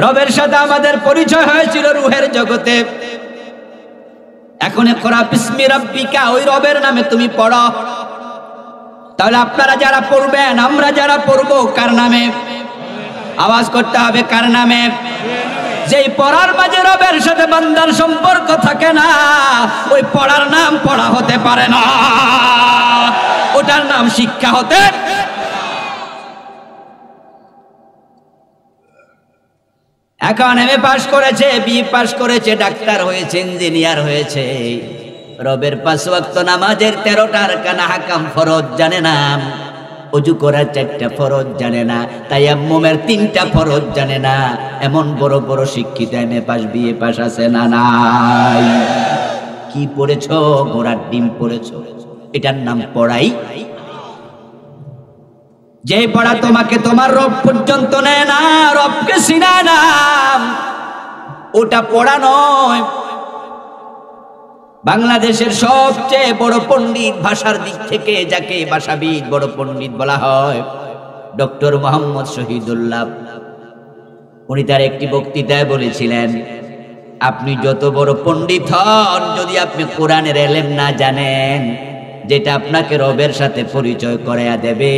রবের সাথে আমাদের পরিচয় হয়েছিল রূহের জগতে। এখন ইকরা বিসমি রাব্বিকা, ওই রবের নামে তুমি পড়ো। তাহলে আপনারা যারা পড়বেন, আমরা যারা পড়বো, কার নামে? আওয়াজ করতে হবে, কার নামে? যেই পড়ার মাঝে রবের সাথে বান্দার সম্পর্ক থাকে না, ওই পড়ার নাম পড়া হতে পারে না, ওটার নাম শিক্ষা হতে। এখন এমএ পাস করেছে, বিএ পাস করেছে, ডাক্তার হয়েছে, ইঞ্জিনিয়ার হয়েছে, রবের 5 ওয়াক্ত নামাজের 13টা আরকান আহকাম ফরজ জানে না, ওযু করার 4টা ফরজ জানে না, তায়াম্মুমের 3টা ফরজ জানে না। এমন বড় বড় শিক্ষিত এমএ পাস বিএ পাস আছে না নাই? কি পড়েছো? ঘোড়ার ডিম পড়েছো। এটার নাম পড়াই? যে পড়া তোমাকে তোমার রব পর্যন্ত নেয় না, রবকে চিনায় না, ওটা পড়া নয়। বাংলাদেশের সবচেয়ে বড় পণ্ডিত ভাষার দিক থেকে, যাকে ভাষাবিদ বড় পণ্ডিত বলা হয়, ডক্টর মোহাম্মদ শহীদুল্লাহ। উনি তার একটি বক্তৃতায় বলেছিলেন, আপনি যত বড় পণ্ডিত হন, যদি আপনি কোরআনের এলেম না জানেন, যেটা আপনাকে রবের সাথে পরিচয় করায়া দেবে,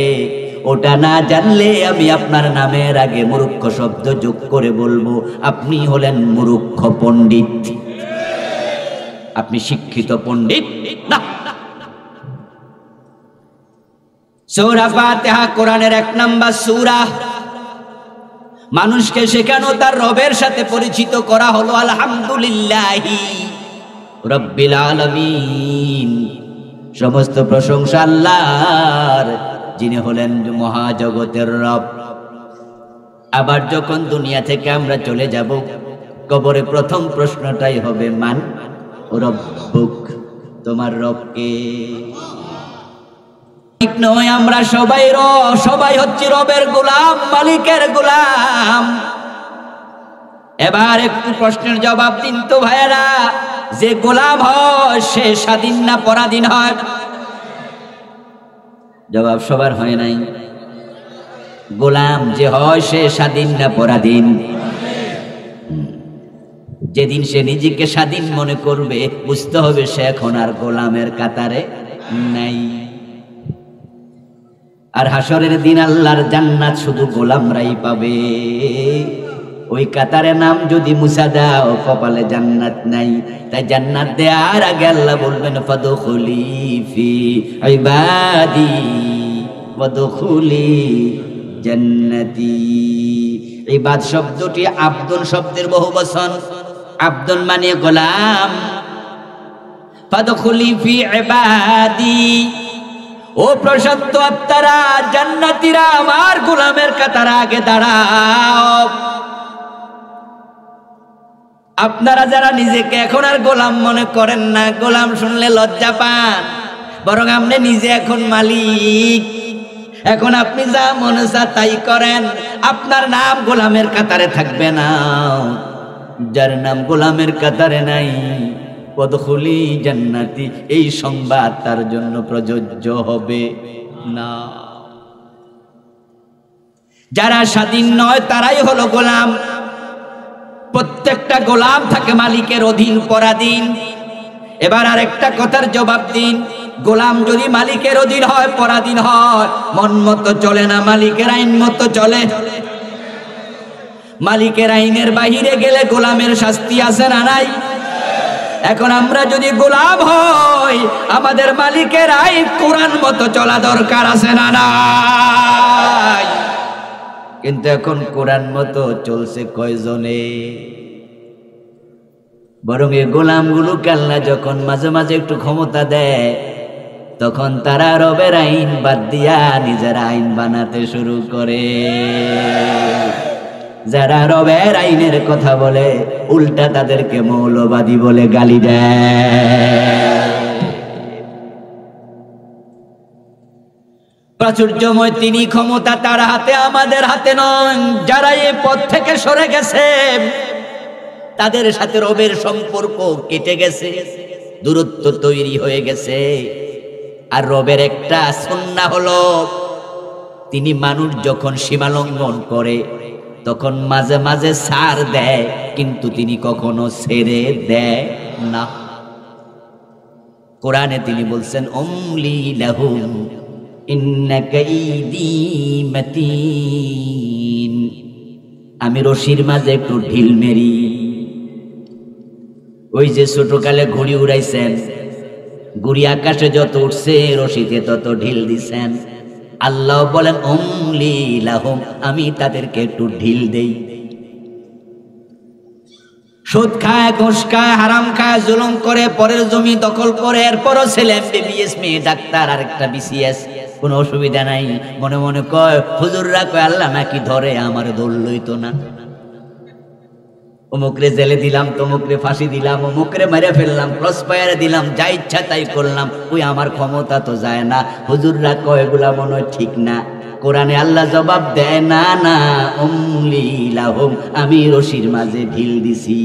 ওটা না জানলে আমি আপনার নামের আগে মূর্খ শব্দ যোগ করে বলবো, আপনি হলেন মূর্খ পণ্ডিত। আপনি শিক্ষিত পণ্ডিত না। সূরা ফাতিহা কোরআনের 1 নাম্বার সূরা। মানুষকে শেখানো, তার রবের সাথে পরিচিত করা হলো আলহামদুলিল্লাহি রাব্বিল আলামিন। সমস্ত প্রশংসা আল্লাহর, যিনি হলেন মহাজগতের রব। আবার যখন দুনিয়া থেকে আমরা চলে যাব, কবরে প্রথম প্রশ্নটাই হবে মান রব্বুক, তোমার রবকে? ঠিক নয়, আমরা সবাই হচ্ছে রবের গোলাম, মালিকের গোলাম। এবার একটু প্রশ্নের জবাব দিন তো ভাইয়েরা, যে গোলাম হয় সে স্বাধীন না পরাধীন হয়? জবাব সবার হয় নাই। গোলাম যে হয় সে স্বাধীন না পরাধীন? যেদিন সে নিজেকে স্বাধীন মনে করবে, বুঝতে হবে সে এখন আর গোলামের কাতারে নাই। আর হাসরের দিন আল্লাহর জান্নাত শুধু গোলামরাই পাবে। ওই কাতারে নাম যদি মুছা দাও, কপালে জান্নাত নাই। তাই জান্নাত দেওয়ার আগে আল্লাহ বলবেন, ফাদখুলি ফি ইবাদি ওয়াদখুলি জান্নাতি। ইবাদ শব্দটি আব্দুন শব্দের বহুবচন। আব্দুন মানে গোলাম। ফাদখুলি ফি ইবাদি, ও প্রশান্ত আত্মারা, জান্নাতীরা, আমার গোলামের কাতারে আগে দাঁড়াও। আপনারা যারা নিজেকে এখন আর গোলাম মনে করেন না, গোলাম শুনলে লজ্জা পান, বরং আপনি নিজে এখন মালিক। এখন আপনি যা মনে চা তাই করেন, আপনার নাম গোলামের কাতারে থাকবে না। যার নাম গোলামের কাতারে নাই, ওয়াদখুলি জান্নাতি, এই সংবাদ তার জন্য প্রযোজ্য হবে না। যারা স্বাধীন নয় তারাই হলো গোলাম। প্রত্যেকটা গোলাম থাকে মালিকের অধীন, পরাধীন। এবার আরেকটা কথার জবাব দিন, গোলাম যদি মালিকের অধীন হয়, পরাধীন হয়, মন মতো চলে না, মালিকের আইন মতো চলে। মালিকের আইনের বাহিরে গেলে গোলামের শাস্তি আছে না নাই? এখন আমরা যদি গোলাম হই, আমাদের মালিকের আইন কোরআন মতো চলা দরকার আছে না নাই? কিন্তু এখন কোরআন মতো চলছে কয়জনে? বরং এই গোলামগুলোকে আল্লাহ যখন মাঝে মাঝে একটু ক্ষমতা দেয়, তখন তারা রবের আইন বাদ দিয়া নিজের আইন বানাতে শুরু করে। যারা রবের আইনের কথা বলে, উল্টা তাদেরকে মৌলবাদী বলে গালি দেয়। প্রাচুর্যময় তিনি, ক্ষমতা তার হাতে, আমাদের হাতে নয়। যারা এই পথ থেকে সরে গেছে, তাদের সাথে রবের সম্পর্ক কেটে গেছে, দূরত্ব তৈরি হয়ে গেছে। আর রবের একটা সুন্নাহ হলো, তিনি মানুষ যখন সীমালঙ্ঘন করে, তখন মাঝে মাঝে ছাড় দেয়, কিন্তু তিনি কখনো ছেড়ে দেয় না। কোরআনে তিনি বলছেন উমলি লাহুম ইন্না কাইদি মাতিন, আমি রশির মাঝে একটু ঢিল মেরি। ওই যে ছোটকালে ঘুড়ি উড়াইছেন, ঘুড়ি আকাশে যত উঠছে রশিতে তত ঢিল দিছেন। আল্লাহ বলেন উমলি লাহুম, আমি তাদেরকে একটু ঢিল দেই। সুদ খায়, ঘুষ খায়, হারাম খায়, জুলুম করে, পরের জমি দখল করে, এরপরও ছেলে এমবিবিএস, মেয়ে ডাক্তার, আর একটা বিসিএস, কোনো অসুবিধা নাই। মনে মনে কয় হুজুররা কয় আল্লাহ নাকি ধরে, আমার দৌড় লইতো না। অমুকরে জেলে দিলাম, তমুকরে ফাঁসি দিলাম, অমুকরে মেরে ফেললাম, ক্রস ফায়ারে দিলাম, যা ইচ্ছা তাই করলাম, ওই আমার ক্ষমতা তো যায় না। হুজুররা কয় এগুলা মনে হয় ঠিক না। কোরআনে আল্লাহ জবাব দেয় না না, উমলি লাহুম, আমি রশির মাঝে ঢিল দিছি।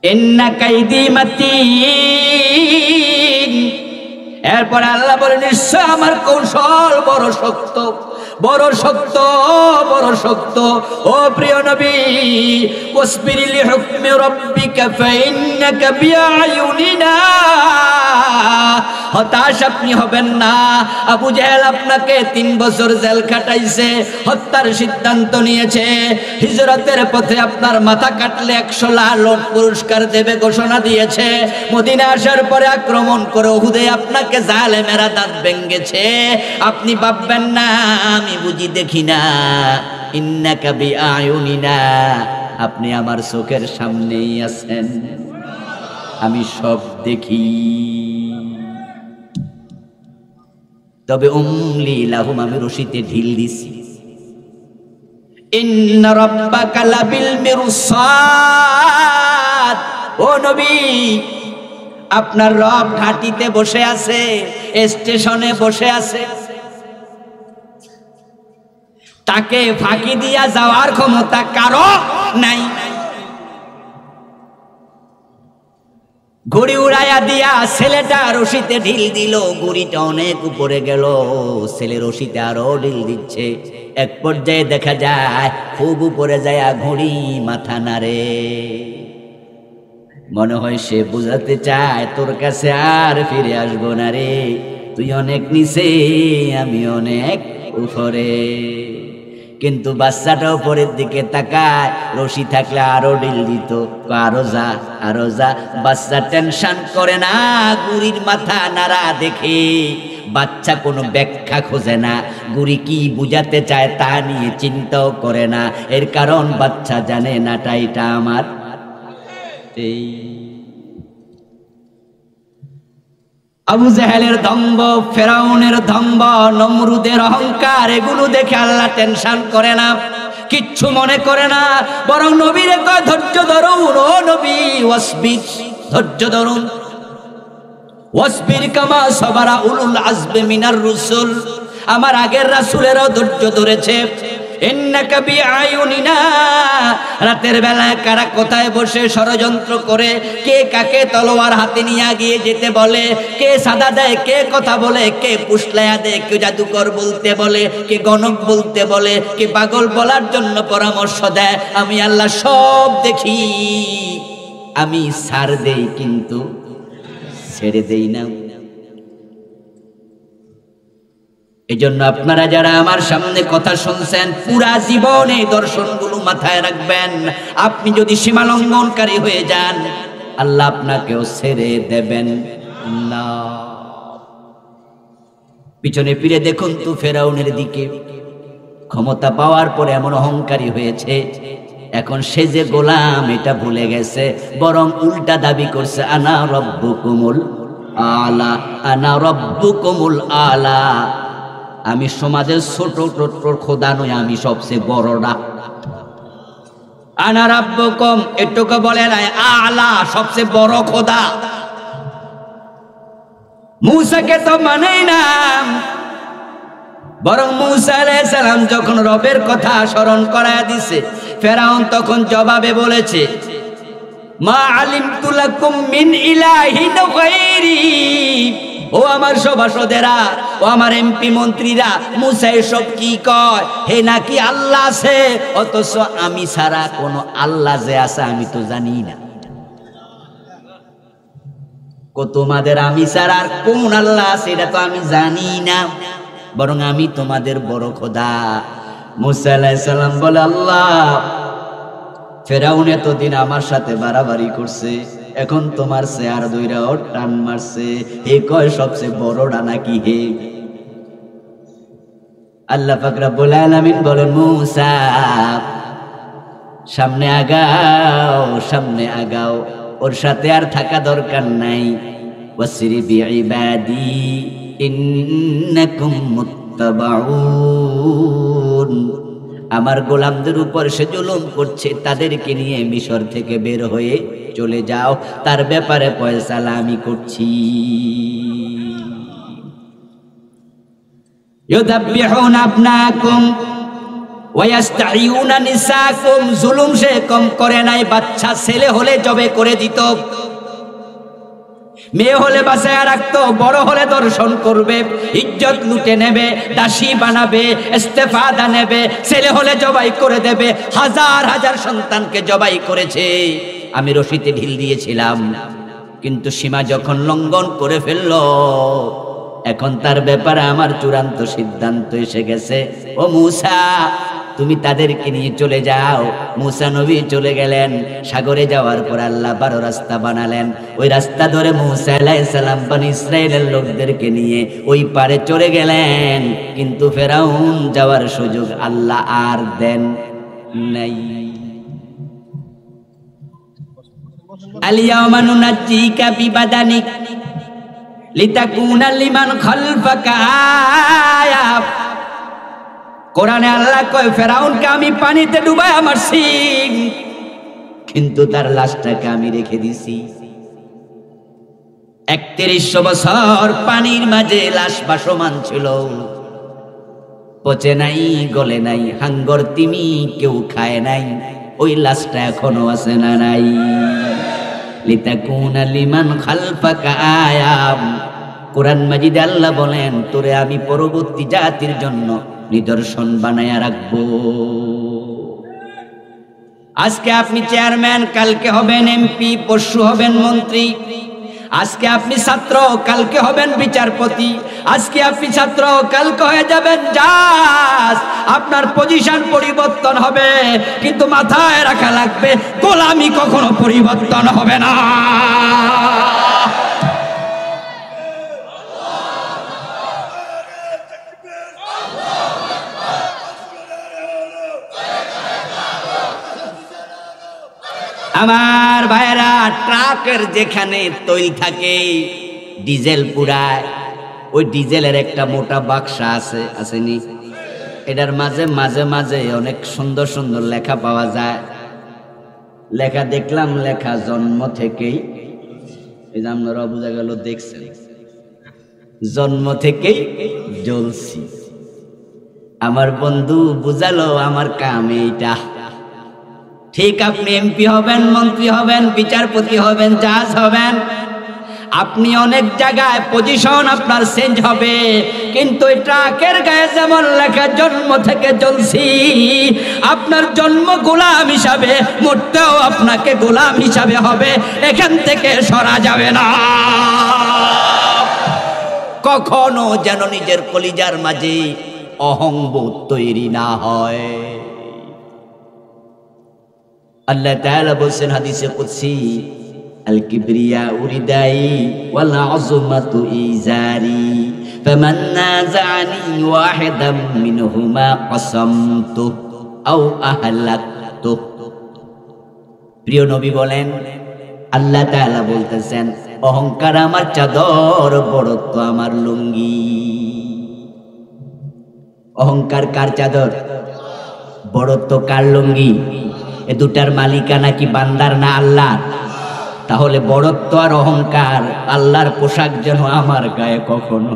ইন্না কাইদি মাতিন, এরপর আল্লাহ বলে নিশ্চয় আমার কৌশল বড় শক্ত, বড় শক্ত, বড় শক্ত। ও প্রিয় নবী, ওয়াসবির লিহুকমি রাব্বিকা ফাইন্নাকা বিআয়ুনিনা, হতাশ আপনি হবেন না। আবু জেহেল আপনাকে 3 বছর জেল খাটাইছে, হত্যার সিদ্ধান্ত নিয়েছে, হিজরতের পথে আপনার মাথা কাটলে 100 লাখ পুরস্কার দেবে ঘোষণা দিয়েছে। মদিনা আসার পরে আক্রমণ করে উহুদে আপনাকে জালেমেরা দাঁত ভেঙেছে। আপনি ভাববেন না আমি বুঝি দেখি না, ইন্নাকা বিআয়ুনিনা, আপনি আমার চোখের সামনেই আছেন, আমি সব দেখি। তবে উমলি লাহুম, আমি রশিতে ঢিল দিছি। ইন্না রাব্বাকা লাবিল মিরসাদ, ও নবী আপনার রব ঘাটিতে বসে আছে, স্টেশনে বসে আছে, তাকে ফাঁকি দিয়া যাওয়ার ক্ষমতা কারো নাই। ঘুড়ি উড়াইয়া দিয়া ছেলেটা রশিতে ঢিল দিল, ঘুড়িটা অনেক উপরে গেল, ছেলে রশিতে আরো ঢিল দিচ্ছে। এক পর্যায়ে দেখা যায় খুব উপরে যায় ঘুড়ি মাথা নাড়ে। মনে হয় সে বুঝাতে চায় তোর কাছে আর ফিরে আসবো না রে, তুই অনেক নিচে, আমি অনেক উপরে। কিন্তু বাচ্চাটা উপরের দিকে তাকায়, রশি থাকলে আরো ঢিল দিত, আরো যা, আরো যা। বাচ্চা টেনশন করে না, গুড়ির মাথা নাড়া দেখে বাচ্চা কোনো ব্যাখ্যা খোঁজে না, গুড়ি কি বুঝাতে চায় তা নিয়ে চিন্তাও করে না। এর কারণ বাচ্চা জানে নাটা এটা আমার। আবু জেহেলের দম্ভ, ফেরাউনের দম্ভ, নমরুদের অহংকার, এগুলো দেখে আল্লাহ টেনশন করে না, কিচ্ছু মনে করে না, বরং নবীরে কয় ধৈর্য ধরুন, ও নবী ওয়াসবির, ধৈর্য ধরুন। ওয়াসবির কামা সাবারা উলুল আজমি মিনার রুসুল, আমার আগের রাসূলেরাও ধৈর্য ধরেছে। ইন্নাকা বিআয়ুনিনা, রাতের বেলায় কারা কোথায় বসে ষড়যন্ত্র করে, কে কাকে তলোয়ার হাতে নিয়ে গিয়ে যেতে বলে, কে সাদা দেয়, কে কথা বলে, কে পুষলায়া দেয়, কে জাদুকর বলতে বলে, কে গণক বলতে বলে, কে পাগল বলার জন্য পরামর্শ দেয়, আমি আল্লাহ সব দেখি। আমি ছাড় দেই কিন্তু ছেড়ে দেই না। এজন্য আপনারা যারা আমার সামনে কথা শুনছেন, পুরা জীবন এই দর্শনগুলো মাথায় রাখবেন। আপনি যদি সীমা লঙ্ঘনকারী হয়ে যান, আল্লাহ আপনাকেও ছেড়ে দেবেন না। পিছনে ফিরে দেখুন তো ফেরাউনের দিকে, ক্ষমতা পাওয়ার পরে এমন অহংকারী হয়েছে, এখন সে যে গোলাম এটা ভুলে গেছে, বরং উল্টা দাবি করছে আনা রব্বুকুমুল আলা, আনা রব্বুকুমুল আলা, আমি সমাজের ছোট খোদা নই, আমি সবচেয়ে বড়রা। আনা রাব্বুকুম এটুকু বলে নাই, আলা সবচেয়ে বড় খোদা। মূসাকে তো মানেই না, বরং মূসা আলাইহিস সালাম যখন রবের কথা স্মরণ করায় দিছে, ফেরাউন তখন জবাবে বলেছে মা আলিমতু লাকুম মিন ইলাহিন গায়রি, ও আমার সভাসদেরা, ও আমার এমপি মন্ত্রীরা, মুসা এসব কি কয়? হে নাকি আল্লাহ আছে, অথচ আমি ছাড়া কোন আল্লাহ যে আছে আমি তো জানি না। তোমাদের আমি ছাড়া আর কোন আল্লাহ আছে এটা তো আমি জানি না, বরং আমি তোমাদের বড় খোদা। মুসা আলাইহিস সালাম বলে, আল্লাহ, ফেরাউন এতদিন আমার সাথে বাড়াবাড়ি করছে, এখন তোমার চেয়ার দইরাও টান মারছে, হে কয় সবচেয়ে বড়টা নাকি হে? আল্লাহ পাক রব্বুল আলামিন বলেন, মুসা সামনে আগাও, সামনে আগাও, ওর সাথে আর থাকা দরকার নাই। ওয়াসরি বিইবাদি ইন্নাকুম মুত্তাবাউন, আমার গোলামদের উপর সে জুলুম করছে, তাদেরকে নিয়ে মিশর থেকে বের হয়ে চলে যাও, তার ব্যাপারে ফয়সালা আমি করছি। ইউযাব্বিহুনা আবনাকুম ওয়া ইস্তাহিয়ুনা নিসাকুম, জুলুম সে কম করে নাই, বাচ্চা ছেলে হলে জবে করে দিত, মেয়ে হলে বাঁচায় রাখতো, বড় হলে দর্শন করবে, ইজ্জত লুটে নেবে, দাসী বানাবে, ইস্তেফাদা নেবে, ছেলে হলে জবাই করে দেবে। হাজার হাজার সন্তানকে জবাই করেছে, আমি রশিতে ঢিল দিয়েছিলাম, কিন্তু সীমা যখন লঙ্ঘন করে ফেললো, এখন তার ব্যাপারে আমার চূড়ান্ত সিদ্ধান্ত এসে গেছে। ও মুসা, তুমি তাদেরকে নিয়ে চলে যাও। মুসা নবী চলে গেলেন। সাগরে যাওয়ার পর আল্লাহ 12 রাস্তা বানালেন, ওই রাস্তা ধরে মুসা আলাইহিস সালাম বনি ইসরাইলের লোকদেরকে নিয়ে ওই পারে চলে গেলেন, কিন্তু ফেরাউন যাওয়ার সুযোগ আল্লাহ আর দেন নাই। আল-ইয়াওমা নুনাজ্জিকা বিবাদানিক লিতাকুনা লিমান খালফাকা আয়া। কোরআনে আল্লাহ কয়, ফেরাউনকে আমি পানিতে ডুবাই মারছি, কিন্তু তার লাশটাকে আমি রেখে দিছি। 3100 বছর পানির মাঝে লাশ ভাসমান ছিল, পচে নাই, গলে নাই, হাঙ্গর তিমি কেউ খায় নাই, ওই লাশটা এখনো আছে না নাই? লিতাকুনা লিমান খালফাকা আয়া। কোরআন মাজিদে আল্লাহ বলেন, তোরে আমি পরবর্তী জাতির জন্য নিদর্শন বানায়া রাখবো। আজকে আপনি চেয়ারম্যান, কালকে হবেন এমপি, পরশু হবেন মন্ত্রী। আজকে আপনি ছাত্র, কালকে হবেন বিচারপতি। আজকে আপনি ছাত্র, কালকে হয়ে যাবেন জাজ। আপনার পজিশন পরিবর্তন হবে, কিন্তু মাথায় রাখা লাগবে, গোলামি কখনো পরিবর্তন হবে না। আমার ভাইরা, ট্রাকের যেখানে তৈল থাকে, ডিজেল পুরায়, ওই ডিজেলের একটা মোটা বাক্সা আছে, আসেনি? এটার মাঝে মাঝে মাঝে অনেক সুন্দর সুন্দর লেখা পাওয়া যায়। লেখা দেখলাম, লেখা জন্ম থেকেই, এই যে আপনারা বোঝা গেল, দেখছেন, জন্ম থেকেই জ্বলছি। আমার বন্ধু বুঝালো আমার কাম এইটা। ঠিক, আপনি এমপি হবেন, মন্ত্রী হবেন, বিচারপতি হবেন, জাজ হবেন, আপনি অনেক জায়গায় পজিশন আপনার চেঞ্জ হবে, কিন্তু এই ট্রাকের গায়ে যেমন লেখা জন্ম থেকে জ্বলছি, আপনার জন্ম গোলাম হিসাবে, মরতেও আপনাকে গোলাম হিসাবে হবে, এখান থেকে সরা যাবে না। কখনো যেন নিজের কলিজার মাঝে অহংবোধ তৈরি না হয়। আল্লাহ তাআলা বলেন হাদিসে কুদসি, আল কিবরিয়া উরিদাই ওয়াল আযমাতু ইজারি ফামান নাযানি ওয়াহিদাম মিনহুমা কাসামতু আও আহলাকতু। প্রিয় নবী বলেন, আল্লাহ তাআলা বলতেছেন, অহংকার আমার চাদর, বড়ত্ব আমার লুঙ্গি। অহংকার কার চাদর? বড়ত্ব কার লুঙ্গি? এ দুটার মালিকানা কি বান্দার না আল্লাহ? তাহলে বড়ত্ব আর অহংকার, আল্লাহর পোশাক যেন আমার গায়ে কখনো।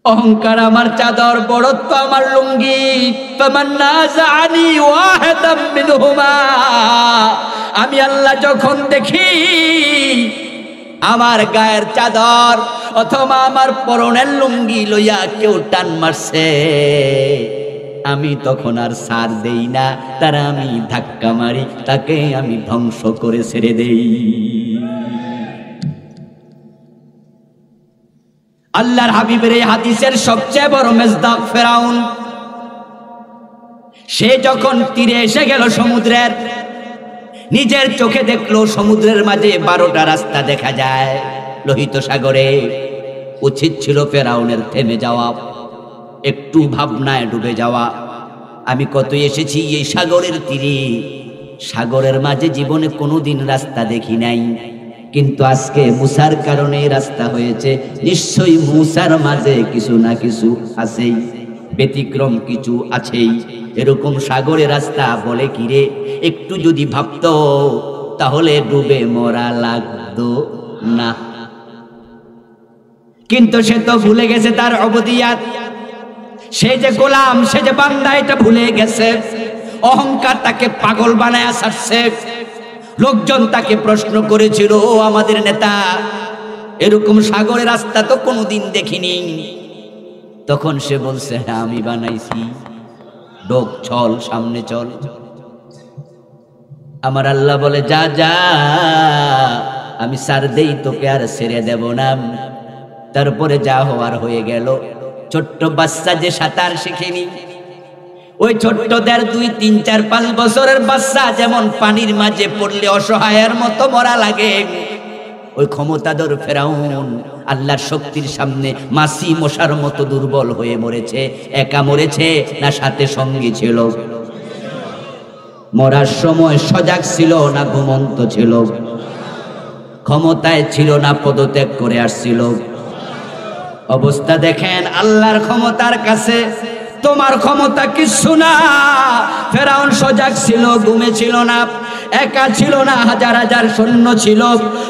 অহংকার আমার চাদর, বড়ত্ব আমার লুঙ্গি। ফামান নাযানি ওয়াহিদাম মিনহুমা, আমি আল্লাহ যখন দেখি আমার গায়ের চাদর অথবা আমার পরনের লুঙ্গি লইয়া কেউ টান মারছে, আমি তখন আর ছাড় দেই না, তারা আমি ধাক্কা মারি, তাকে আমি ধ্বংস করে ছেড়ে দেই। আল্লাহর হাবিবের এই হাদিসের সবচেয়ে বড় মেজদাক ফেরাউন। সে যখন তীরে এসে গেল সমুদ্রের, নিজের চোখে দেখলো সমুদ্রের মাঝে 12টা রাস্তা দেখা যায় লোহিত সাগরে। উচিত ছিল ফেরাউনের থেমে যাওয়া, একটু ভাবনায় ডুবে যাওয়া। আমি কত এসেছি এই সাগরের তীরে, সাগরের মাঝে জীবনে কোনোদিন রাস্তা দেখি নাই, কিন্তু আজকে মুসার কারণে রাস্তা হয়েছে। নিশ্চয়ই মুসার মাঝে কিছু না কিছু আছেই, ব্যতিক্রম কিছু আছেই। এরকম সাগরে রাস্তা বলে কিরে, একটু যদি ভাবতো তাহলে ডুবে মরা লাগতো না। কিন্তু সে তো ভুলে গেছে তার অবদিয়াত, সে যে গোলাম, সে যে বান্দা, এটা ভুলে গেছে। অহংকার তাকে পাগল বানায় ছাড়ছে। লোকজন তাকে প্রশ্ন করেছিল, ও আমাদের নেতা, এরকম সাগরের রাস্তা তো কোনোদিন দেখিনি। তখন সে বলছে, হ্যাঁ আমি বানাইছি, ডোক চল, সামনে চল। আমার আল্লাহ বলে, যা যা, আমি সার দেই, তোকে আর ছেড়ে দেব না। তারপরে যা হওয়ার হয়ে গেল। ছোট্ট বাচ্চা যে সাঁতার শিখেনি, ওই ছোট্টদের 2, 3, 4, 5 বছরের বাচ্চা যেমন পানির মাঝে পড়লে অসহায়ের মতো মরা লাগে, ওই ক্ষমতাধর ফেরাউন আল্লাহর শক্তির সামনে মাছি মশার মতো দুর্বল হয়ে মরেছে। একা মরেছে না সাথে সঙ্গী ছিল? মরার সময় সজাগ ছিল না ঘুমন্ত ছিল? ক্ষমতায় ছিল না পদত্যাগ করে আসছিল? অবস্থা দেখেন আল্লাহর ক্ষমতার কাছে তোমার ক্ষমতা কিছু না। ফেরাউন সজাগ ছিল, ঘুমে ছিল না, একা ছিল না, হাজার হাজার সৈন্য ছিল,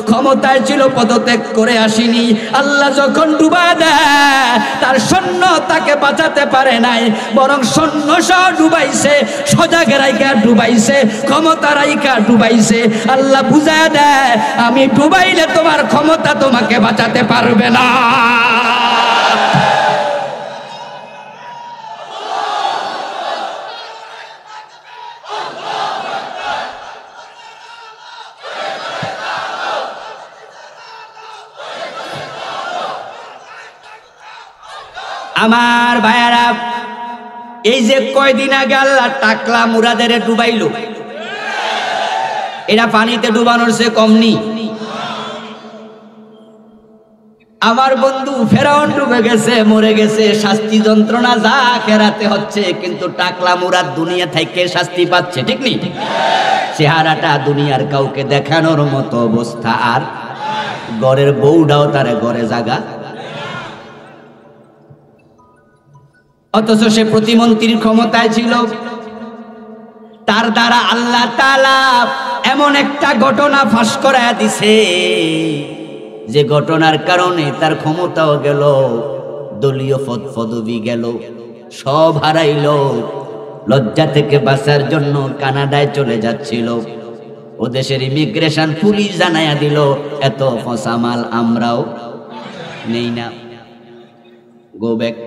ক্ষমতায় ছিল, পদত্যাগ করে আসেনি। আল্লাহ যখন ডুবা দেয়, তার সৈন্য তাকে বাঁচাতে পারে নাই, বরং সৈন্য সহ ডুবাইছে, সজাগ রাইকা ডুবাইছে, ক্ষমতা রাইকা ডুবাইছে। আল্লাহ বুঝায় দেয়, আমি ডুবাইলে তোমার ক্ষমতা তোমাকে বাঁচাতে পারবে না। আমার ভাইয়ারা, এই যে কয়দিন আগে আল্লাহ টাকলা মুরাদের ডুবাইল, এটা পানিতে ডুবানোর সে কমনি। আমার বন্ধু ফেরাউন ডুবে গেছে, মরে গেছে, শাস্তি যন্ত্রণা যা খেরাতে হচ্ছে, কিন্তু টাকলা মুরাদ দুনিয়া থেকে শাস্তি পাচ্ছে, ঠিক নেই? চেহারাটা দুনিয়ার কাউকে দেখানোর মতো অবস্থা, আর ঘরের বউটাও তারে ঘরে জাগা। অথচ সে প্রতিমন্ত্রীর ক্ষমতায় ছিল। তার দ্বারা আল্লাহ তাআলা এমন একটা ঘটনা ফাঁস করায়া দিছে, যে ঘটনার কারণে তার ক্ষমতাও গেল, দলীয় পদবি গেল, সব হারাইল। লজ্জা থেকে বাঁচার জন্য কানাডায় চলে যাচ্ছিল, ও দেশের ইমিগ্রেশন পুলিশ জানাইয়া দিল, এত ফসামাল আমরাও নেই না, গো ব্যাক।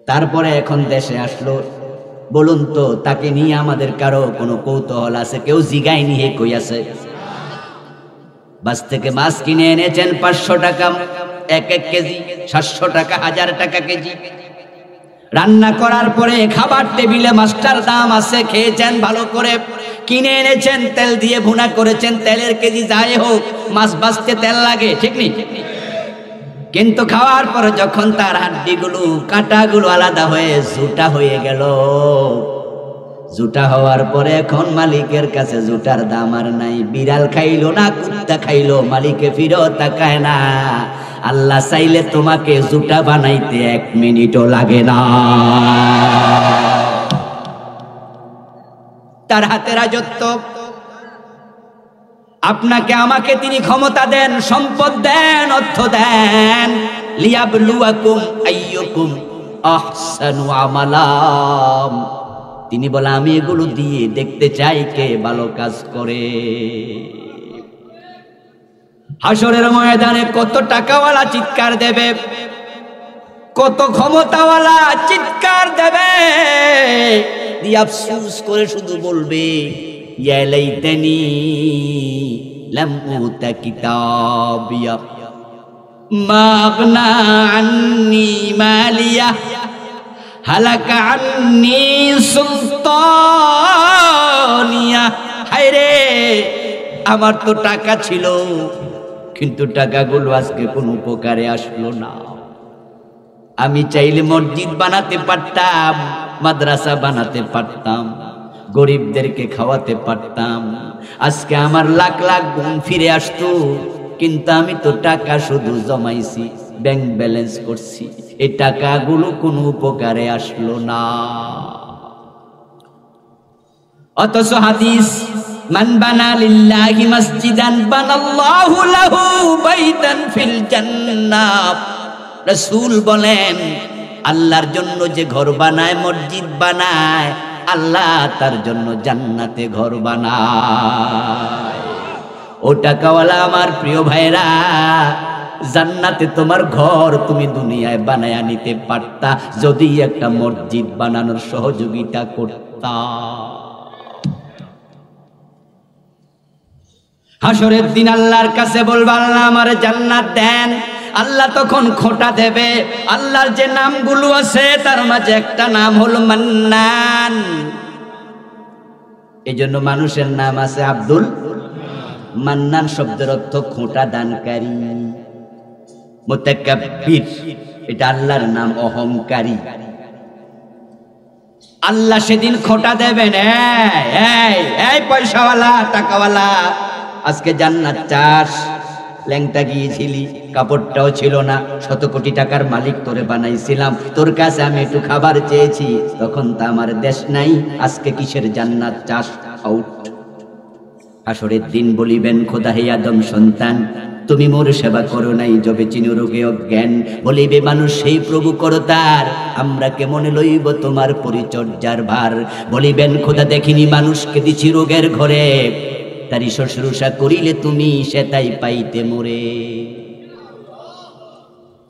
তারপরে এখন দেশে আসলো। বলুন তো, তাকে নিয়ে আমাদের কারো কোনো কৌতূহল আছে? কেউ জিগায় নিয়ে কই আছে? বাস থেকে মাছ কিনে এনেছেন 500 টাকা 1 কেজি, 700 টাকা, 1000 টাকা কেজি। রান্না করার পরে খাবার টেবিলে মাছটার দাম আছে, খেয়েছেন ভালো করে, কিনে এনেছেন, তেল দিয়ে ভুনা করেছেন, তেলের কেজি যাই হোক, মাছ বাঁচতে তেল লাগে, ঠিক নেই? কিন্তু খাওয়ার পরে যখন তার হাড্ডিগুলো, কাঁটাগুলো আলাদা হয়ে জুটা হয়ে গেল, জুটা হওয়ার পরে এখন মালিকের কাছে জুটার দাম আর নাই। বিড়াল খাইলো না কুত্তা খাইলো, মালিকে ফিরো তাকায় না। আল্লাহ চাইলে তোমাকে জুটা বানাইতে 1 মিনিটও লাগে না। তার হাতে রাজত্ব। আপনাকে আমাকে তিনি ক্ষমতা দেন, সম্পদ দেন, অর্থ দেন, লিয়াবলুয়াকুম আইয়ুকুম আহসানু আমালা। তিনি বলে, আমি এগুলো দিয়ে দেখতে চাই কে ভালো কাজ করে। হাসরের ময়দানে কত টাকাওয়ালা চিৎকার দেবে, কত ক্ষমতাওয়ালা চিৎকার দেবে, দিয়ে আফসোস করে শুধু বলবে ইয়া লাইতানি লাম উতা কিতাবিয়া মা আগনা আন্নি মালিয়া হালাকা আন্নি সুলতানিয়া। হায়রে, আমার তো টাকা ছিল, কিন্তু টাকাগুলো আজকে কোনো উপকারে আসলো না। আমি চাইলে মসজিদ বানাতে পারতাম, মাদ্রাসা বানাতে পারতাম, গরিবদেরকে খাওয়াতে পারতাম, আজকে আমার লাখ লাখ গুণ ফিরে আসতো, কিন্তু আমি তো টাকা শুধু জমাইছি, ব্যাংক ব্যালেন্স করছি, এই টাকাগুলো কোনো উপকারে আসলো না। অথচ হাদিস, মান বানা লিল্লাহি মসজিদান বানাল্লাহু লাহু বাইতান ফিল জান্নাহ। রাসূল বলেন, আল্লাহর জন্য যে ঘর বানায়, মসজিদ বানায়, আল্লাহ তার জন্য জান্নাতে ঘর বানায়। ও টাকাওয়ালা আমার প্রিয় ভাইরা, জান্নাতে তোমার ঘর তুমি দুনিয়ায় বানায়া নিতে পারতা যদি একটা মসজিদ বানানোর সহযোগিতা করতা। হাসরের দিন আল্লাহর কাছে বলবা, আল্লাহ আমার জান্নাত দেন। আল্লাহ তখন খোঁটা দেবে। আল্লাহর যে নামগুলো আছে তার মাঝে একটা নাম হলো মান্নান। এই জন্য মানুষের নাম আছে আব্দুল মান্নান। শব্দের অর্থ খোঁটা দানকারী। মুতাকাব্বির, এটা আল্লাহর নাম, অহংকারী। আল্লাহ সেদিন খোঁটা দেবেন, এই পয়সাওয়ালা টাকাওয়ালা, আজকে জান্নাত চাস, ল্যাংটা গিয়েছিলি, কাপড়টাও ছিল না, 100 কোটি টাকার মালিক তোরে বানাইছিলাম, তোর কাছে আমি একটু খাবার চেয়েছি, তখন তা আমার দেশ নাই, আজকে কিসের জান্নাত চাস, আউট। হাসরের দিন বলিবেন, খোদা হে আদম সন্তান, তুমি মোর সেবা করো নাই, যবে চিনো রোগে অজ্ঞান। বলিবে মানুষ, সেই প্রভু করো তার, আমরা কেমনে লইব তোমার পরিচর্যার ভার। বলিবেন, খোদা দেখিনি মানুষকে দিছি রোগের ঘরে, তারি শুশ্রূষা করিলে তুমি সেটাই পাইতে মোরে।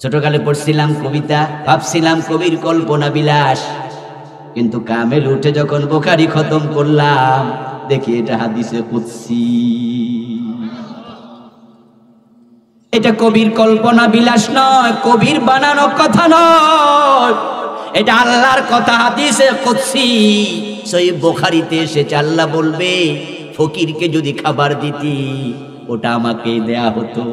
ছোটকালে পড়ছিলাম কবিতা, ভাবছিলাম কবির কল্পনা বিলাস, কিন্তু কামেল উঠে যখন বুখারী খতম করলাম, দেখি এটা হাদিসে কুদসি। এটা কবির কল্পনা বিলাস নয়, কবির বানানো কথা নয়, এটা আল্লাহর কথা, হাদিসে কুদসি। সহিহ বুখারীতে এসেছে, আল্লাহ বলবে, ফকিরকে যদি খাবার দিতি, ওটা আমাকে দেয়া হতো।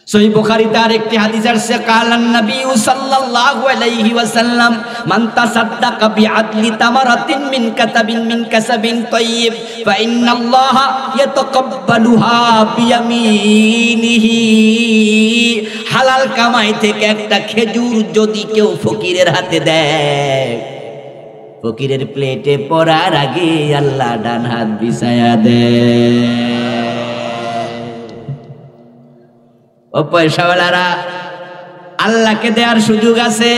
সহিহ বুখারীতে আরেকটি হাদিস আছে, কালান নবী সাল্লাল্লাহু আলাইহি ওয়াসাল্লাম, মান তাসাদদাকা বিআদলি তামারাতিন মিন কাতাবিন মিন কাসাবিন তাইয়্যিব ফা ইন্নাল্লাহা ইয়াতাকাব্বালুহা বিয়ামিনিহি। হালাল কামাই থেকে একটা খেজুর যদি কেউ ফকিরের হাতে দেয়, ফকিরের প্লেটে পড়ার আগে আল্লাহ ডান হাত বিছায়া দেয়। ও পয়সাওয়ালারা, আল্লাহকে দেওয়ার সুযোগ আছে।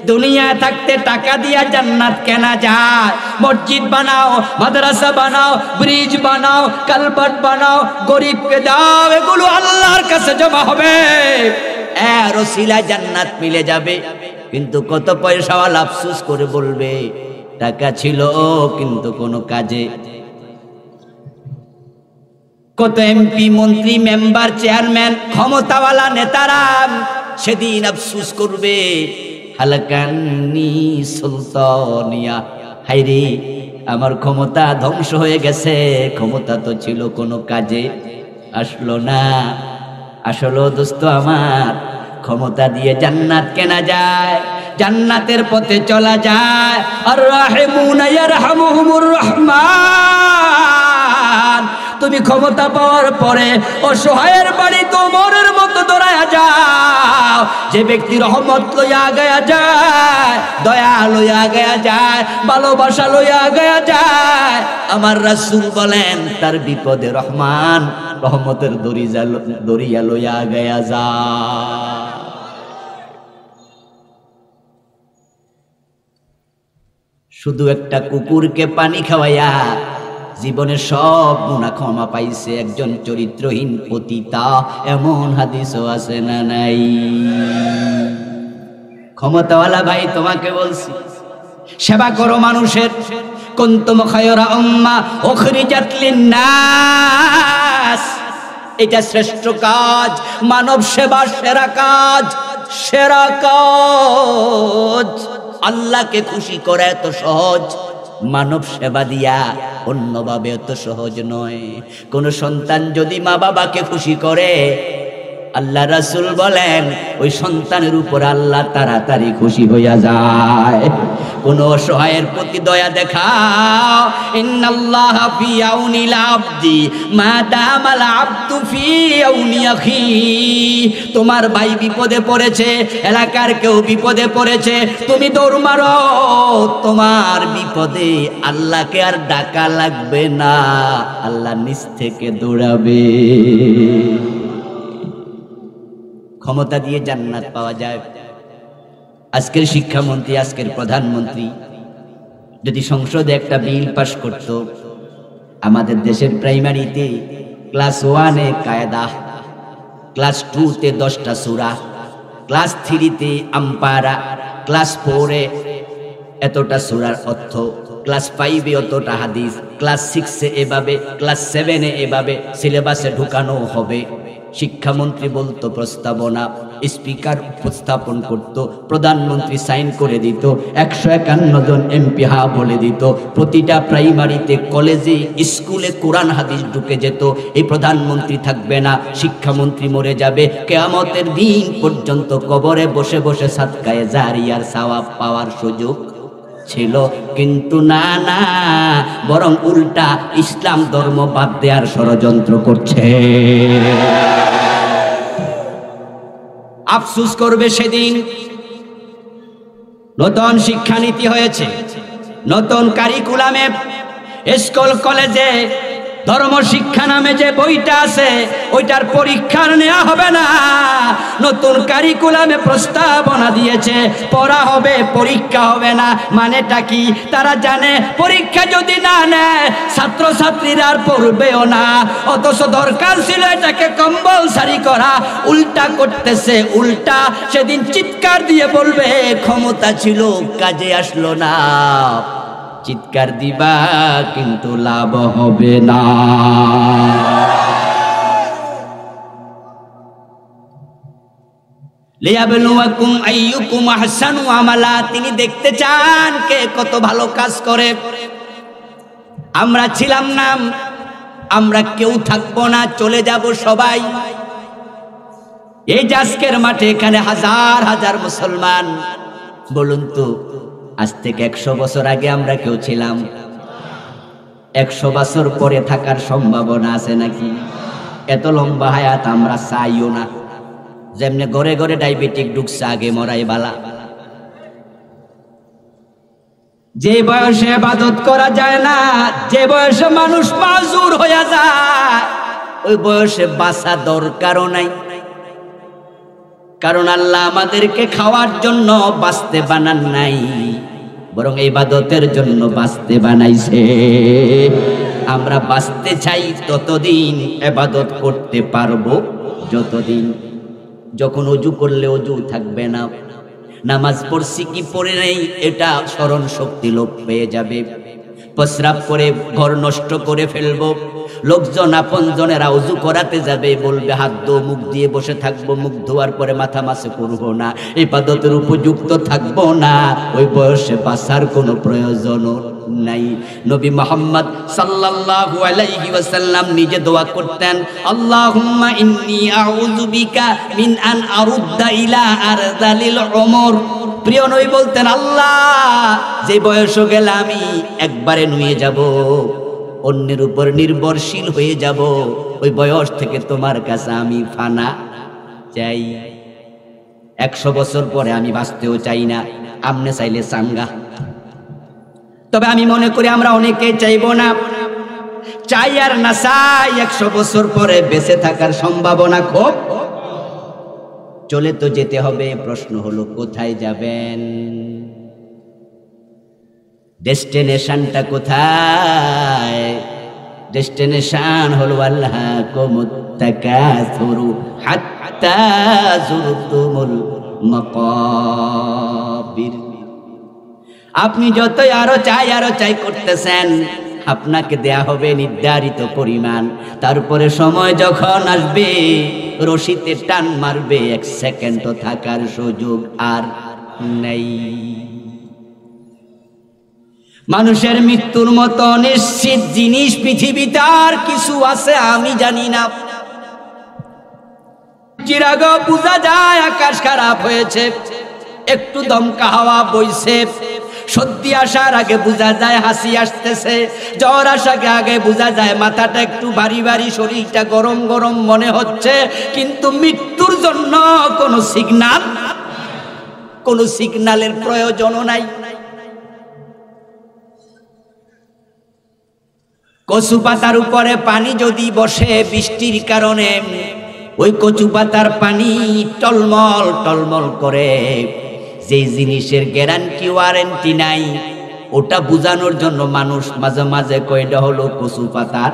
দুনিয়ায় থাকতে টাকা দিয়া জান্নাত কেনা যায়। মসজিদ বানাও, মাদ্রাসা বানাও, ব্রিজ বানাও, কালভার্ট বানাও, গরিবকে দাও, এগুলো আল্লাহর কাছে জমা হবে, এর ওসিলায় জান্নাত মিলে যাবে। কিন্তু কত পয়সাওয়ালা আফসোস করে বলবে, টাকা ছিল কিন্তু কোনো কাজে। কত এমপি, মন্ত্রী, মেম্বার, চেয়ারম্যান, ক্ষমতাওয়ালা নেতারা সেদিন আফসোস করবে, হালাকান্নি সুলতানিয়া, হায়রে আমার ক্ষমতা ধ্বংস হয়ে গেছে, ক্ষমতা তো ছিল কোনো কাজে আসলো না। আসলে দোস্ত আমার, ক্ষমতা দিয়ে জান্নাত কেনা যায়, জান্নাতের পথে চলা যায়। আর রাহিমুনা ইয়ারহামুহুমুর রহমান। তুমি ক্ষমতা পাওয়ার পরে অসহায়ের বাড়ি তোমরের মতো দৌড়ায়া যাও। যে ব্যক্তি রহমত লইয়া গয়া যায়, দয়া লইয়া গয়া যায়, ভালোবাসা লইয়া গয়া যায়, আমার রাসূল বলেন তার বিপদে রহমান রহমতের দরিয়া লইয়া গয়া যায়। শুধু একটা কুকুরকে পানি খাওয়াইয়া জীবনে সব গুনাহ ক্ষমা পাইছে, একজন চরিত্রহীন পতিতা, এমন হাদিসও আছে না নাই? ক্ষমতাওয়ালা ভাই তোমাকে বলছি, সেবা করো মানুষের। কুনতুম খায়রা উম্মাহ উখরিজাত লিন-নাস, এটা শ্রেষ্ঠ কাজ, মানব সেবা সেরা কাজ, সেরা কাজ। আল্লাহকে খুশি করা এত সহজ, মানব সেবা দিয়া অন্যভাবে এত সহজ নয়। কোন সন্তান যদি মা বাবাকে খুশি করে, আল্লাহ রাসূল বলেন ওই সন্তানের উপর আল্লাহ তাড়াতাড়ি খুশি হইয়া যায়। কোন অসহায়ের প্রতি দয়া দেখাও। ইন্নাল্লাহা ফি আউনিল আবদি মা দামাল আবদু ফি আউনি আখি। তোমার ভাই বিপদে পড়েছে, এলাকার কেউ বিপদে পড়েছে, তুমি দৌড় মারো, তোমার বিপদে আল্লাহকে আর ডাকা লাগবে না, আল্লাহ নিজ থেকে দৌড়াবে। ক্ষমতা দিয়ে জান্নাত পাওয়া যায়। আজকের শিক্ষামন্ত্রী, আজকের প্রধানমন্ত্রী যদি সংসদে একটা বিল পাশ করত, আমাদের দেশের প্রাইমারিতে ক্লাস 1-এ কায়দা, ক্লাস 2-তে 10টা সূরা, ক্লাস 3-তে আম্পারা, ক্লাস 4-এ এতটা সূরার অর্থ, ক্লাস 5-এ অতটা হাদিস, ক্লাস 6-এ এভাবে, ক্লাস 7-এ এভাবে সিলেবাসে ঢুকানো হবে। শিক্ষামন্ত্রী বলতো প্রস্তাবনা, স্পিকার উপস্থাপন করত, প্রধানমন্ত্রী সাইন করে দিত, 151 জন এমপি হা বলে দিত, প্রতিটা প্রাইমারিতে, কলেজে, স্কুলে কোরআন হাদিস ঢুকে যেত। এই প্রধানমন্ত্রী থাকবে না, শিক্ষামন্ত্রী মরে যাবে, কিয়ামতের দিন পর্যন্ত কবরে বসে বসে সাদকায়ে জারিয়ার সওয়াব পাওয়ার সুযোগ ছিল। কিন্তু না না, বরং উল্টা ইসলাম ধর্ম বাদ দেওয়ার ষড়যন্ত্র করছে। আফসোস করবে সেদিন। নতুন শিক্ষানীতি হয়েছে, নতুন কারিকুলামে স্কুল কলেজে ধর্ম শিক্ষা নামে যে বইটা আছে ওইটার পরীক্ষা নেওয়া হবে না। নতুন কারিকুলামে প্রস্তাবনা দিয়েছে, পড়া হবে, পরীক্ষা হবে না। মানেটা কি? তারা জানে পরীক্ষা যদি না নেয় ছাত্রছাত্রীরা আর পড়বেও না, অথচ দরকার ছিল এটাকে কম্পালসারি করা, উল্টা করতেছে। উল্টা সেদিন চিৎকার দিয়ে বলবে ক্ষমতা ছিল কাজে আসলো না। চিৎকার দিবা কিন্তু লাভ হবে না। লিয়াবলুয়াকুম আইয়ুকুম আহসানু আমালা, তিনি দেখতে চান কে কত ভালো কাজ করে। আমরা ছিলাম না, আমরা কেউ থাকবো না, চলে যাব সবাই। এই যে আজকের মাঠে এখানে হাজার হাজার মুসলমান, বলুন তো আজ থেকে 100 বছর আগে আমরা কেউ ছিলাম? 100 বছর পরে থাকার সম্ভাবনা আছে নাকি? এত লম্বা হায়াত আমরা চাইও না। যেমনে ঘরে ঘরে ডায়াবেটিক ঢুকছে, আগে মরাই বালা। যে বয়সে ইবাদত করা যায় না, যে বয়সে মানুষ মাজুর হয়ে যায়, ওই বয়সে বাঁচা দরকারও নাই। কারণ আল্লাহ আমাদেরকে খাওয়ার জন্য বাঁচতে বানান নাই, বরং ইবাদতের জন্য বাঁচতে বানাইছে। আমরা বাঁচতে চাই ততদিন, ইবাদত করতে পারবো যতদিন। যখন ওযু করলে ওযু থাকবে না, নামাজ পড়ছি কি পড়ে নেই এটা স্মরণ শক্তি লোপ পেয়ে যাবে। প্রস্রাব করে ঘর নষ্ট করে ফেলবো, লোকজন আপনজনেরা ওযু করাতে যাবে, বলবে হাত ধো, মুখ দিয়ে বসে থাকবো, মুখ ধোয়ার পরে মাথা মাসে করবো না, ইবাদতের উপযুক্ত থাকবো না। ওই বয়সে বাঁচার কোনো প্রয়োজন নাই। নবী মুহাম্মদ সাল্লাল্লাহু আলাইহি ওয়াসাল্লাম নিজে দোয়া করতেন, আল্লাহুম্মা ইন্নী আউযু বিকা মিন আন আরুদ্দা ইলা আরযালিল উমর। প্রিয় নবী বলতেন, আল্লাহ যে বয়স গেলে আমি একবারে নুয়ে যাব, অন্যের উপর নির্ভরশীল হয়ে যাব, ওই বয়স থেকে তোমার কাছে আমি ফানা চাই। 100 বছর পরে আমি বাঁচতেও চাই না, আমনে চাইলে চাঙ্গা। তবে আমি মনে করি আমরা অনেকে চাইবো না, চাই আর না চাই 100 বছর পরে বেঁচে থাকার সম্ভাবনা খুব। চলে তো যেতে হবে, প্রশ্ন হলো কোথায় যাবেন? ডেস্টিনেশনটা কোথায়? ডেস্টিনেশন হলো আল্লাহকুমুত তাকাসুরু হাত্তা যুরতুমুল মাকাবির। আপনি যতই আরো চাই করতেছেন, আপনাকে দেয়া হবে নির্ধারিত পরিমাণ। তারপরে সময় যখন আসবে, রশিতে টান মারবে, 1 সেকেন্ডও থাকার সুযোগ আর নেই। মানুষের মৃত্যুর মতো নিশ্চিত জিনিস পৃথিবীতে আর কিছু আছে আমি জানি না। চিরাগ বোঝা যায় আকাশ খারাপ হয়েছে, একটু দমকা হাওয়া বইছে, সর্দি আসার আগে বোঝা যায় হাসি আসতেছে, জ্বর আসার আগে বোঝা যায় মাথাটা একটু ভারী ভারী, শরীরটা গরম গরম মনে হচ্ছে, কিন্তু মৃত্যুর জন্য কোনো সিগন্যালের প্রয়োজনও নাই। কচু পাতার উপরে পানি যদি বসে বৃষ্টির কারণে, ওই কচু পাতার পানি টলমল টলমল করে, যে জিনিসের গ্যারান্টি ওয়ারেন্টি নাই, ওটা বোঝানোর জন্য মানুষ মাঝে মাঝে কয়টা হলো কচু পাতার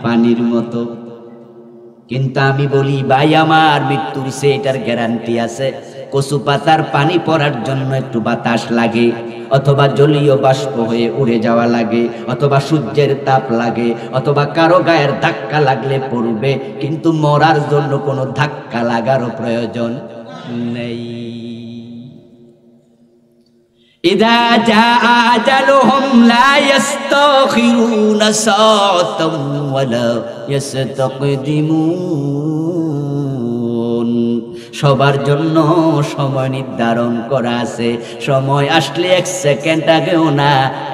পানির মতো। কিন্তু আমি বলি ভাই আমার, মৃত্যুর সে এটার গ্যারান্টি আছে। কচু পাতার পানি পড়ার জন্য একটু বাতাস লাগে, অথবা জলীয় বাষ্প হয়ে উড়ে যাওয়া লাগে, অথবা সূর্যের তাপ লাগে, অথবা কারো গায়ের ধাক্কা লাগলে পড়বে, কিন্তু মরার জন্য কোনো ধাক্কা লাগারও প্রয়োজন নেই। ইযা জাআ আজালুহুম লা ইস্তাখিরুনা সাআতান ওয়া লা ইস্তাকদিমুন। সবার জন্য সময় নির্ধারণ করা আছে। সময় আসলে 1 সেকেন্ড আগেও না,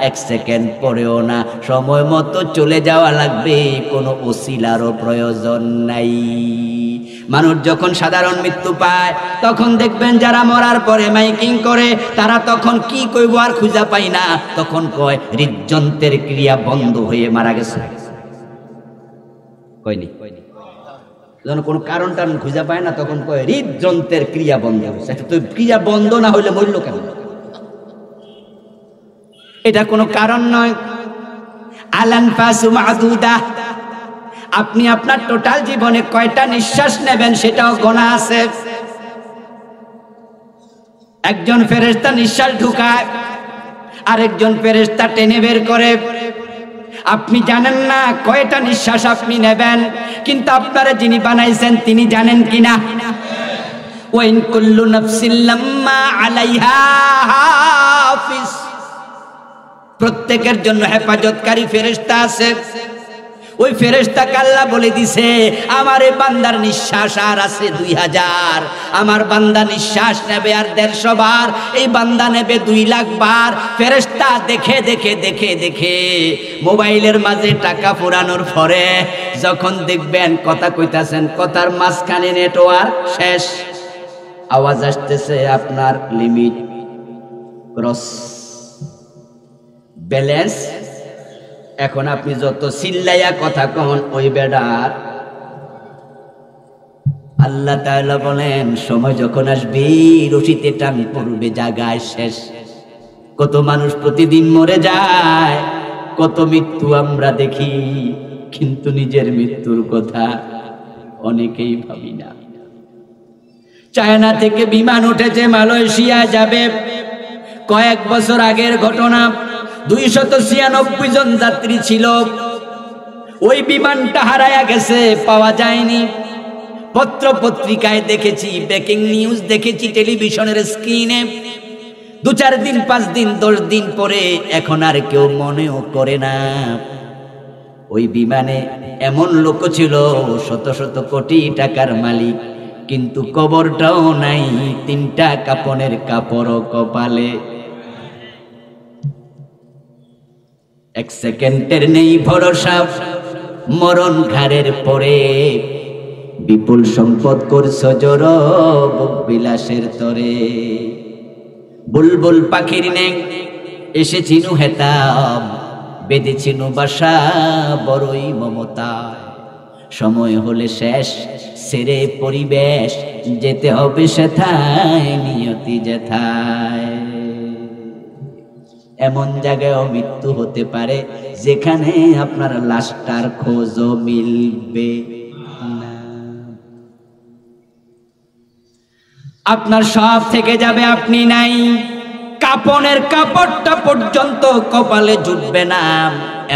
1 সেকেন্ড পরেও না, সময় মতো চলে যাওয়া লাগবে, কোনো ওসিলারও প্রয়োজন নাই। মানুষ যখন সাধারণ মৃত্যু পায়, তখন দেখবেন যারা মরার পরে মাইকিং করে, তারা তখন কি কইব আর খুঁজা পাই না, তখন কয় হৃদযন্ত্রের ক্রিয়া বন্ধ হয়ে মারা গেছে। কয়নি যখন কোনো কারণ টারণ খুঁজা পায় না, তখন কয় হৃদযন্ত্রের ক্রিয়া বন্ধ হয়েছে। তো ক্রিয়া বন্ধ না হইলে মরল কেন? এটা কোনো কারণ নয়। আলানফাসু মাদুদা, আপনি আপনার টোটাল জীবনে কয়টা নিঃশ্বাস নেবেন সেটাও গোনা আছে। একজন ফেরেশতা নিঃশ্বাস ঢুকায়, আরেকজন ফেরেশতা টেনে বের করে। আপনি জানেন না কয়টা নিঃশ্বাস আপনি নেবেন, কিন্তু আপনারা যিনি বানাইছেন তিনি জানেন কিনা। ওয়াইন কুল্লু নাফসিন লাম্মা আলাইহা হাফিজ, প্রত্যেকের জন্য হেফাজতকারী ফেরেশতা আছে। ওই ফেরেশতাকে আল্লাহ বলে দিছে, আমার এই বান্দার নিঃশ্বাস আর আছে 2000, আমার বান্দা নিঃশ্বাস নেবে আর 150 বার, এই বান্দা নেবে 2 লাখ বার। ফেরেশতা দেখে দেখে দেখে দেখে মোবাইলের মাঝে টাকা পুরানোর পরে যখন দেখবেন কথা কইতাছেন, কথার মাঝখানে নেটওয়ার্ক শেষ, আওয়াজ আসতেছে আপনার লিমিট ক্রস, ব্যালেন্স। এখন আপনি যত চিল্লাইয়া কথা কন ওই বেড়ার। আল্লাহ তাআলা বলেন সময় যখন আসবে রশিতে টান পড়বে, জায়গায় শেষ। কত মানুষ প্রতিদিন মরে যায়, কত মৃত্যু আমরা দেখি, কিন্তু নিজের মৃত্যুর কথা অনেকেই ভাবি না। চায়না থেকে বিমান উঠেছে, মালয়েশিয়া যাবে, কয়েক বছর আগের ঘটনা। 296 জন যাত্রী ছিল, ওই বিমানটা হারায়া গেছে, পাওয়া যায়নি। পত্র পত্রিকায় দেখেছি, ব্রেকিং নিউজ দেখেছি টেলিভিশনের স্ক্রিনে। 2-4 দিন 5 দিন 10 দিন পরে এখন আর কেউ মনেও করে না। ওই বিমানে এমন লোক ছিল শত শত কোটি টাকার মালিক, কিন্তু কবরটাও নাই, 3টা কাপনের কাপড়ও কপালে। 1 সেকেন্ডের নেই ভরসা, মরণ ঘাড়ের পরে। বিপুল সম্পদ করছ জড় বিলাসের তরে। বুলবুল পাখির নেই এসেছিনু হেতাম, বেঁধেছিনু বাসা বড়ই মমতা। সময় হলে শেষ, সেরে পরিবেশ, যেতে হবে সেথায় নিয়তি যেথায়। এমন জায়গায়ও মৃত্যু হতে পারে যেখানে আপনার লাশটার খোঁজও মিলবে না। আপনার সব থেকে যাবে, আপনি নাই, কাপনের কাপড়টা পর্যন্ত কপালে জুটবে না,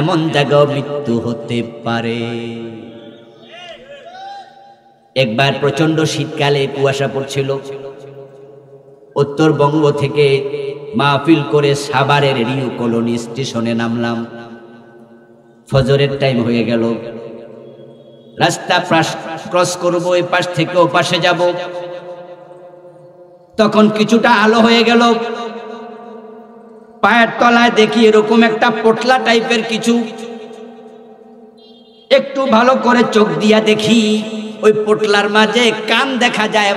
এমন জায়গাও মৃত্যু হতে পারে। একবার প্রচন্ড শীতকালে কুয়াশা পড়ছিল, উত্তরবঙ্গ থেকে মাহফিল করে সাভারের রিউ কলোনি স্টেশনে নামলাম। ফজরের টাইম হয়ে গেল, রাস্তা ক্রস করব, এই পাশ থেকে ও পাশে যাব। তখন কিছুটা আলো হয়ে গেল, পায়ের তলায় দেখি এরকম একটা পোটলা টাইপের কিছু। একটু ভালো করে চোখ দিয়া দেখি, ওই পোটলার মাঝে কান দেখা যায়।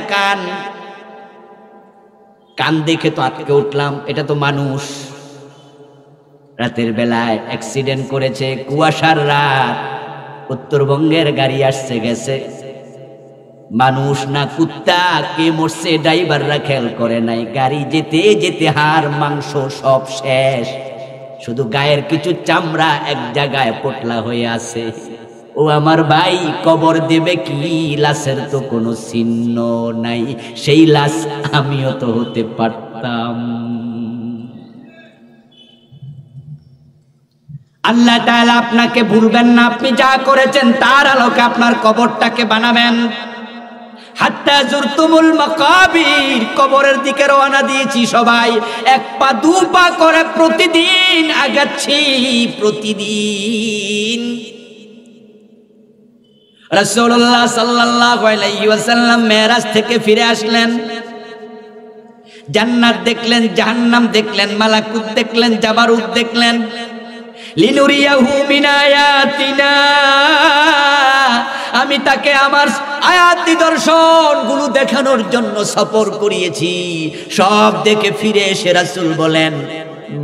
কান দেখে তো আটকে উঠলাম, এটা তো মানুষ। রাতের বেলায় অ্যাক্সিডেন্ট করেছে, কুয়াশার রাত, উত্তরবঙ্গের গাড়ি আসছে গেছে, মানুষ না কুত্তা কে মরছে ড্রাইভাররা খেয়াল করে নাই। গাড়ি যেতে যেতে হাড় মাংস সব শেষ, শুধু গায়ের কিছু চামড়া এক জায়গায় পোটলা হয়ে আছে। ও আমার ভাই, কবর দেবে কি? লাশের তো কোনো চিহ্ন নাই। সেই লাশ আমিও তো হতে পারতাম। আল্লাহ তাআলা আপনাকে ভুলবেন না, আপনি যা করেছেন তার আলোকে আপনার কবরটাকে বানাবেন। হাত্তা জুরতুমুল মাকাবির, কবরের দিকে রওনা দিয়েছি সবাই, এক পা দু পা করে প্রতিদিন আগাচ্ছি। প্রতিদিন রাসূলুল্লাহ সাল্লাল্লাহু আলাইহি ওয়াসাল্লাম মেরাজ থেকে ফিরে আসলেন, জান্নাত দেখলেন, জাহান্নাম দেখলেন, মালাকুত দেখলেন, জাবারুত দেখলেন। লিনুরিয়াহু মিন আয়াতিনা, আমি তাকে আমার আয়াত নিদর্শন গুলো দেখানোর জন্য সফর করিয়েছি। সব দেখে ফিরে এসে রাসূল বলেন,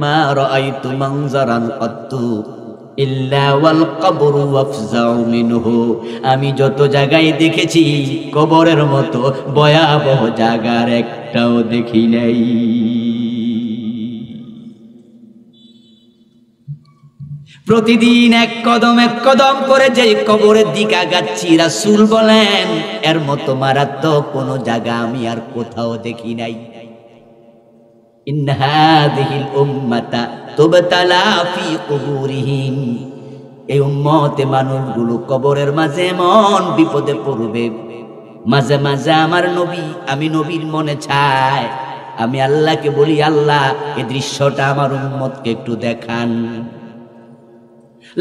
মা রাআইতু মানজারান কাত্তু ইল্লা ওয়াল কবরু আফজাউ মিনহু, আমি যত জায়গায় দেখেছি কবরের মতো ভয়াবহ জায়গার একটাও দেখি নাই। প্রতিদিন এক কদম করে যে কবরের দিকে আগাচ্ছি, রাসূল বলেন এর মতো মারাত্মক কোনো জায়গা আমি আর কোথাও দেখি নাই। ইন্না হাযিহিল উম্মাতা তুবতালা ফি কুবুরিহিম, এই উম্মতে মানুষগুলো কবরের মাঝে এমন বিপদে পড়বে, মাঝে মাঝে আমার নবী, আমি নবীর মনে চায়, আমি আল্লাহকে বলি, আল্লাহ এই দৃশ্যটা আমার উম্মতকে একটু দেখান।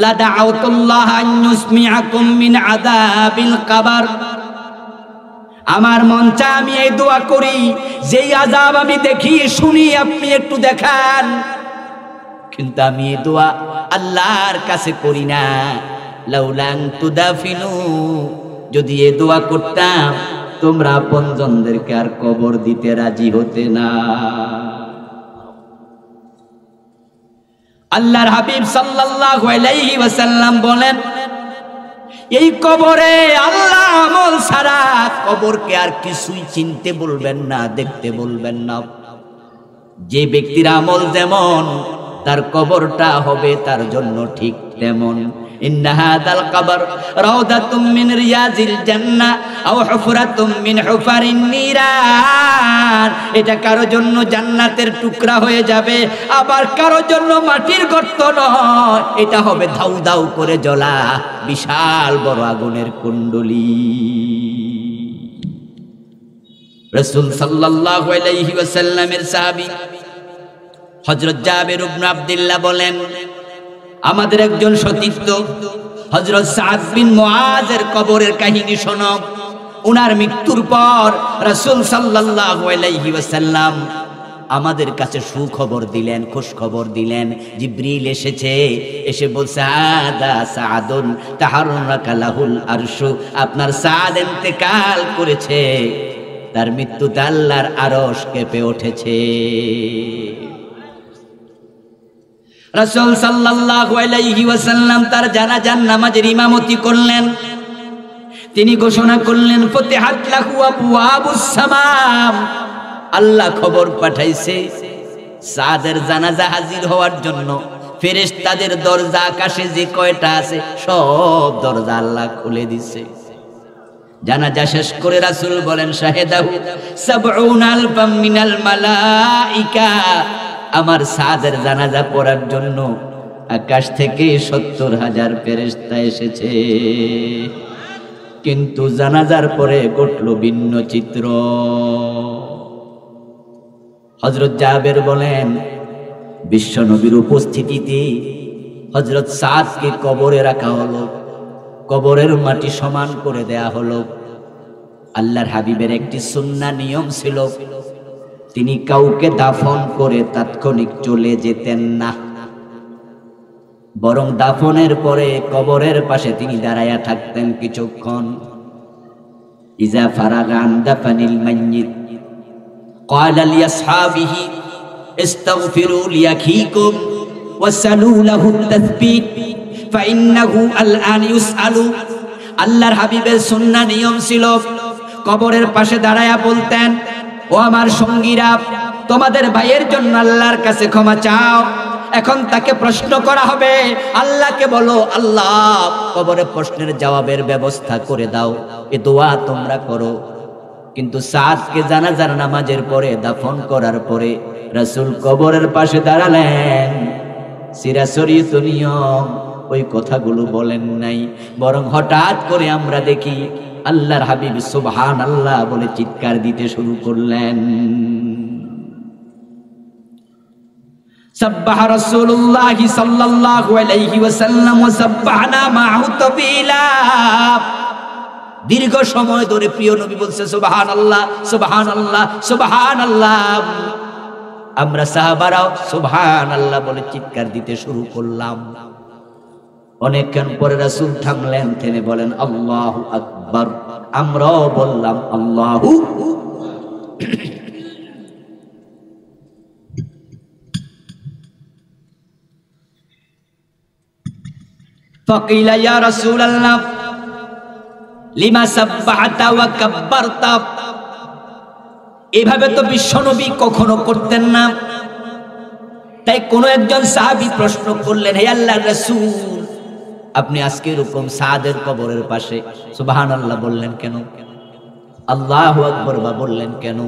লা দাউতুল্লাহ আন ইউসমিআকুম মিন আযাবিল কবর, আমার মন চায় আমি এই দোয়া করি, যেই আযাব আমি দেখি শুনি আপনি একটু দেখান। কিন্তু আমি এই দোয়া আল্লাহর কাছে করি না। লাউলান তুদাফিনু, যদি এই দোয়া করতাম তোমরা আপনজনদেরকে আর কবর দিতে রাজি হতে না। আল্লাহর হাবিব সাল্লাল্লাহু আলাইহি ওয়াসাল্লাম বলেন, এই কবরে আল্লাহ আমল ছাড়া কবরকে আর কিছুই চিনতে বলবেন না, দেখতে বলবেন না। যে ব্যক্তির আমল যেমন, তার কবরটা হবে তার জন্য ঠিক তেমন। ইন্না হাযাল কবর রাউদাতুম মিন রিয়াজিল জান্নাহ আও হুফরাতুম মিন হুফারিন নিরান, এটা কারো জন্য জান্নাতের টুকরা হয়ে যাবে, আবার কারো জন্য মাটির গর্ত নয়, এটা হবে ধাউ ধাউ করে জ্বলা বিশাল বড় আগুনের কুণ্ডলী। রাসূল সাল্লাল্লাহু আলাইহি ওয়াসাল্লামের সাহাবী হযরত জাবের ইবনে আব্দুল্লাহ বলেন, আমাদের একজন সতীর্থ হযরত সাদ বিন মুআজের কবরের কাহিনী শোনো। ওনার মৃত্যুর পর রাসূল সাল্লাল্লাহু আলাইহি ওয়াসাল্লাম আমাদের কাছে সুখবর দিলেন, খুশ খবর দিলেন। জিবরিল এসেছে, এসে বলছে, আদা সাদুন তাহাররাকা লাহুল আরশু, আপনার সাদ ইন্তেকাল করেছে, তার মৃত্যুতে আল্লাহর আরশ কেঁপে উঠেছে। রাসূল সাল্লাল্লাহু আলাইহি ওয়াসাল্লাম তার জানাজার নামাজের ইমামতি করলেন। তিনি ঘোষণা করলেন, ফতিহাত লাহু আবওয়াবুস সামাম, আল্লাহ খবর পাঠাইছে সাদের জানাজা হাজির হওয়ার জন্য ফেরেশতাদের দরজা আকাশে যে কয়টা আছে সব দরজা আল্লাহ খুলে দিছে। জানাজা শেষ করে রাসূল বলেন শাহেদাহু ৭০ আলফাম মিনাল মালাইকা, আমার সাদের জানাজা পড়ার জন্য আকাশ থেকে ৭০,০০০ ফেরেশতা এসেছে। কিন্তু জানাজার পরে ঘটল ভিন্ন চিত্র। হযরত জাবের বলেন বিশ্বনবীর উপস্থিতিতে হযরত সাদকে কবরে রাখা হলো, কবরের মাটি সমান করে দেয়া হলো। আল্লাহর হাবিবের একটি সুন্নাহ নিয়ম ছিল, তিনি কাউকে দাফন করে তাৎক্ষণিক চলে যেতেন না, বরং দাফনের পরে কবরের পাশে তিনি দাঁড়ায়া থাকতেন কিছুক্ষণ। ইজা ফারাগা আন দাফনিল মাইয়িত ক্বালা লিআসহাবিহি ইস্তাগফিরু লিআখিকুম ওয়াসালু লাহু তাসবিত ফাইন্নাহু আলআন ইউসআলু। আল্লাহর হাবিবের সুন্নাহ নিয়ম ছিল, কবরের পাশে দাঁড়ায়া বলতেন, ও আমার সঙ্গীরা, তোমাদের ভাইয়ের জন্য আল্লাহর কাছে ক্ষমা চাও। এখন তাকে প্রশ্ন করা হবে, আল্লাহকে বলো, আল্লাহ কবরে প্রশ্নের জবাবের ব্যবস্থা করে দাও। এ দোয়া তোমরা করো। কিন্তু সাদকে জানাজার নামাজের পরে দাফন করার পরে রাসূল কবরের পাশে দাঁড়ালেন, চিরাচরিত নিয়ম ওই কথাগুলো বলেন নাই, বরং হঠাৎ করে আমরা দেখি আল্লাহর হাবিব সুবহানাল্লাহ বলে চিৎকার দিতে শুরু করলেন। সাব্বাহা রাসূলুল্লাহি সাল্লাল্লাহু আলাইহি ওয়াসাল্লাম ওয়া সাব্বাহনা মা'হু তাবিলা। দীর্ঘ সময় ধরে প্রিয় নবী বলছে সুবহানাল্লাহ সুবহানাল্লাহ সুবহানাল্লাহ। আমরা সাহাবারাও সুবহানাল্লাহ বলে চিৎকার দিতে শুরু করলাম। অনেকক্ষণ পরে রাসূল থামলেন, থেমে বলেন আল্লাহু আকবার। আমরাও বললাম আল্লাহু। ফাকিলা ইয়া রাসূলাল্লাহ লিমা সাব্বাহতা ওয়া কাব্বারতা। এভাবে তো বিশ্বনবী কখনো করতেন না। তাই কোন একজন সাহাবী প্রশ্ন করলেন, হে আল্লাহর রাসূল, আপনি আজকে এরকম সাদের কবরের পাশে সুবহানাল্লাহ বললেন কেন, আল্লাহু আকবার বা বললেন কেন?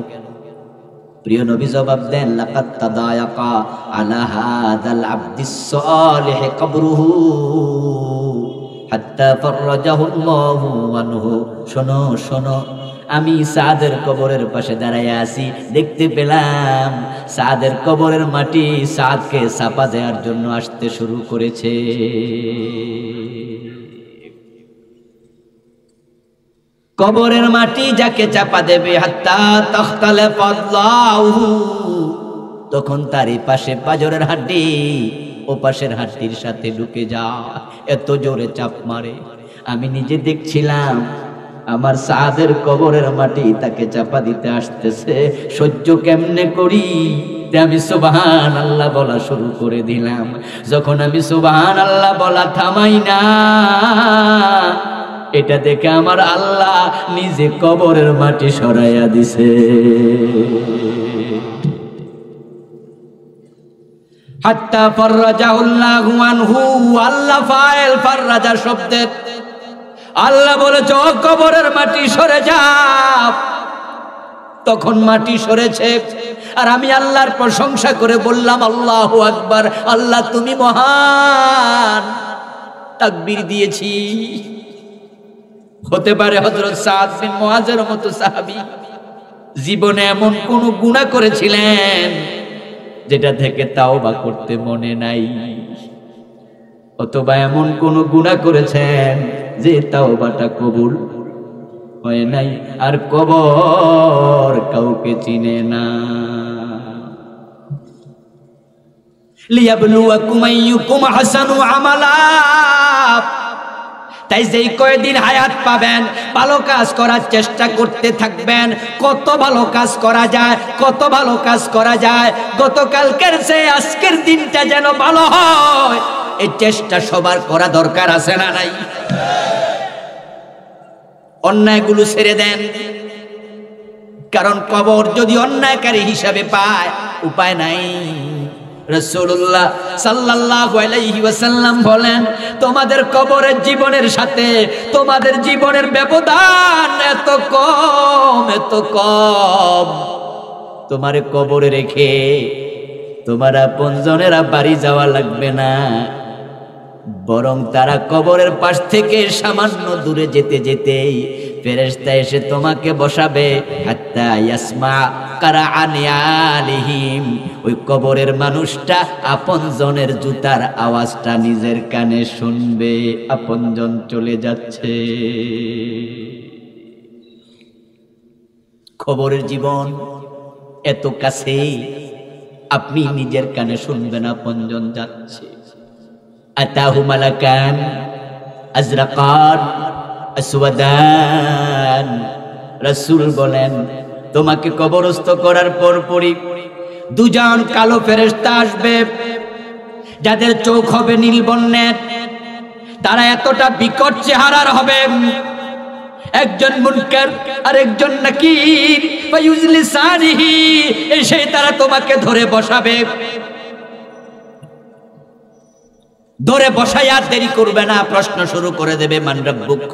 প্রিয় নবী জবাব দেন, লাকাদ তাদায়াকা আলা হাযাল আবদিস সালিহ কবরুহু হাত্তা ফাররাজাহু আল্লাহু আনহু। শোনো শোনো, আমি সাদের কবরের পাশে দাঁড়ায় আছি, দেখতে পেলাম সাদের কবরের মাটি সাদকে চাপা দেওয়ার জন্য আসতে শুরু করেছে। কবরের মাটি যাকে চাপা দেবে হাত্তা তাখতালে ফাদলাহু, তখন তার এই পাশে পাজরের হাড্ডি ও পাশের হাড্ডির সাথে ঢুকে যায়, এত জোরে চাপ মারে। আমি নিজে দেখছিলাম আমার সাদের কবরের মাটি তাকে চাপা দিতে আসতেছে, সহ্য কেমনে করি? আমি সুবহানাল্লাহ বলা শুরু করে দিলাম। যখন আমি সুবহানাল্লাহ বলা থামাই না, এটা দেখে আমার আল্লাহ নিজে কবরের মাটি সরাইয়া দিছে। হাত্তা ফাররাজাহুল্লাহু আনহু। আল্লাহ ফাইল ফাররাজা শব্দের আল্লাহ বলেছে, ও কবরের মাটি সরে যাও। তখন মাটি সরেছে, আর আমি আল্লাহর প্রশংসা করে বললাম আল্লাহু আকবার, আল্লাহ তুমি মহান। তাকবীর দিয়েছি। হতে পারে হযরত সাদ বিন মুআযের মতো সাহাবী জীবনে এমন কোন গুনাহ করেছিলেন যেটা থেকে তাওবা করতে মনে নাই, অথবা এমন কোন গুনাহ করেছেন যে তাওবাটা কবুল হয় নাই। আর কবর কাউকে চিনে না। লিয়াবলুয়াকুম আইয়ুকুম আহসানু আমালা। তাই যেই কয়দিন হায়াত পাবেন ভালো কাজ করার চেষ্টা করতে থাকবেন। কত ভালো কাজ করা যায়, কত ভালো কাজ করা যায়। গতকালকের চেয়ে আজকের দিনটা যেন ভালো হয়, এই চেষ্টা সবার করা দরকার আছে না নাই? অন্যায়গুলো ছেড়ে দেন, কারণ কবর যদি অন্যায়কারী হিসাবে পায় উপায় নাই। রাসূলুল্লাহ সাল্লাল্লাহু আলাইহি ওয়াসাল্লাম বলেন, তোমাদের কবরের জীবনের সাথে তোমাদের জীবনের ব্যবধান এত কম, এত কম। তোমারে কবরে রেখে তোমার আপনজনেরা বাড়ি যাওয়া লাগবে না, বরং তারা কবরের পাশ থেকে সামান্য দূরে যেতে যেতেই ফেরেশতা এসে তোমাকে বসাবে। হাত্তা ইয়াসমা কারাআনি আলিহিম, ওই কবরের মানুষটা আপনজনের জুতার আওয়াজটা নিজের কানে শুনবে, আপনজন চলে যাচ্ছে। কবরের জীবন এত কাছে, আপনি নিজের কানে শুনবেন আপনজন যাচ্ছে। আতাহু মালাকান আজরাকান আসওয়াদান, রাসূল বলেন তোমাকে কবরস্থ করার পরপরই দুজন কালো ফেরেশতা আসবে, যাদের চোখ হবে নীল বর্ণের। তারা এতটা বিকট চেহারার হবে, একজন মুনকার আর একজন নাকির। ফায়ুজলিসানিহি, এসে তারা তোমাকে ধরে বসাবে। ধরে বসাইয়া দেরি করবে না, প্রশ্ন শুরু করে দেবে, মান রাব্বুক।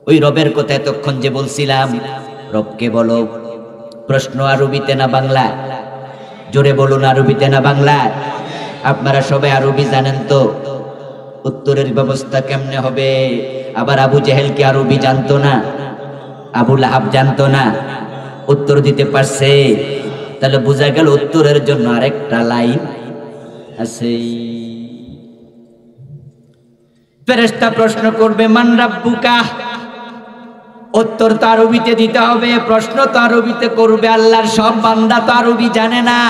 ওই রবের কথা এতক্ষণ যে বলছিলাম, রবকে বলো। প্রশ্ন আরবিতে না বাংলা? জোরে বলুন, আরবিতে না বাংলা? আপনারা সবাই আরবি জানেন তো? উত্তরের ব্যবস্থা কেমনে হবে? আবার আবু জেহেল কি আরবি জানতো না? আবু লাহাব জানতো না? উত্তর দিতে পারছে? তাহলে বোঝা গেল উত্তরের জন্য আরেকটা লাইন আছে। ফেরেশতা প্রশ্ন করবে, মান রাব্বুকা। উত্তর তো আরবিতে দিতে হবে, প্রশ্ন তো আরবিতে করবে। আল্লাহর সব বান্দা তো আরবি জানে না।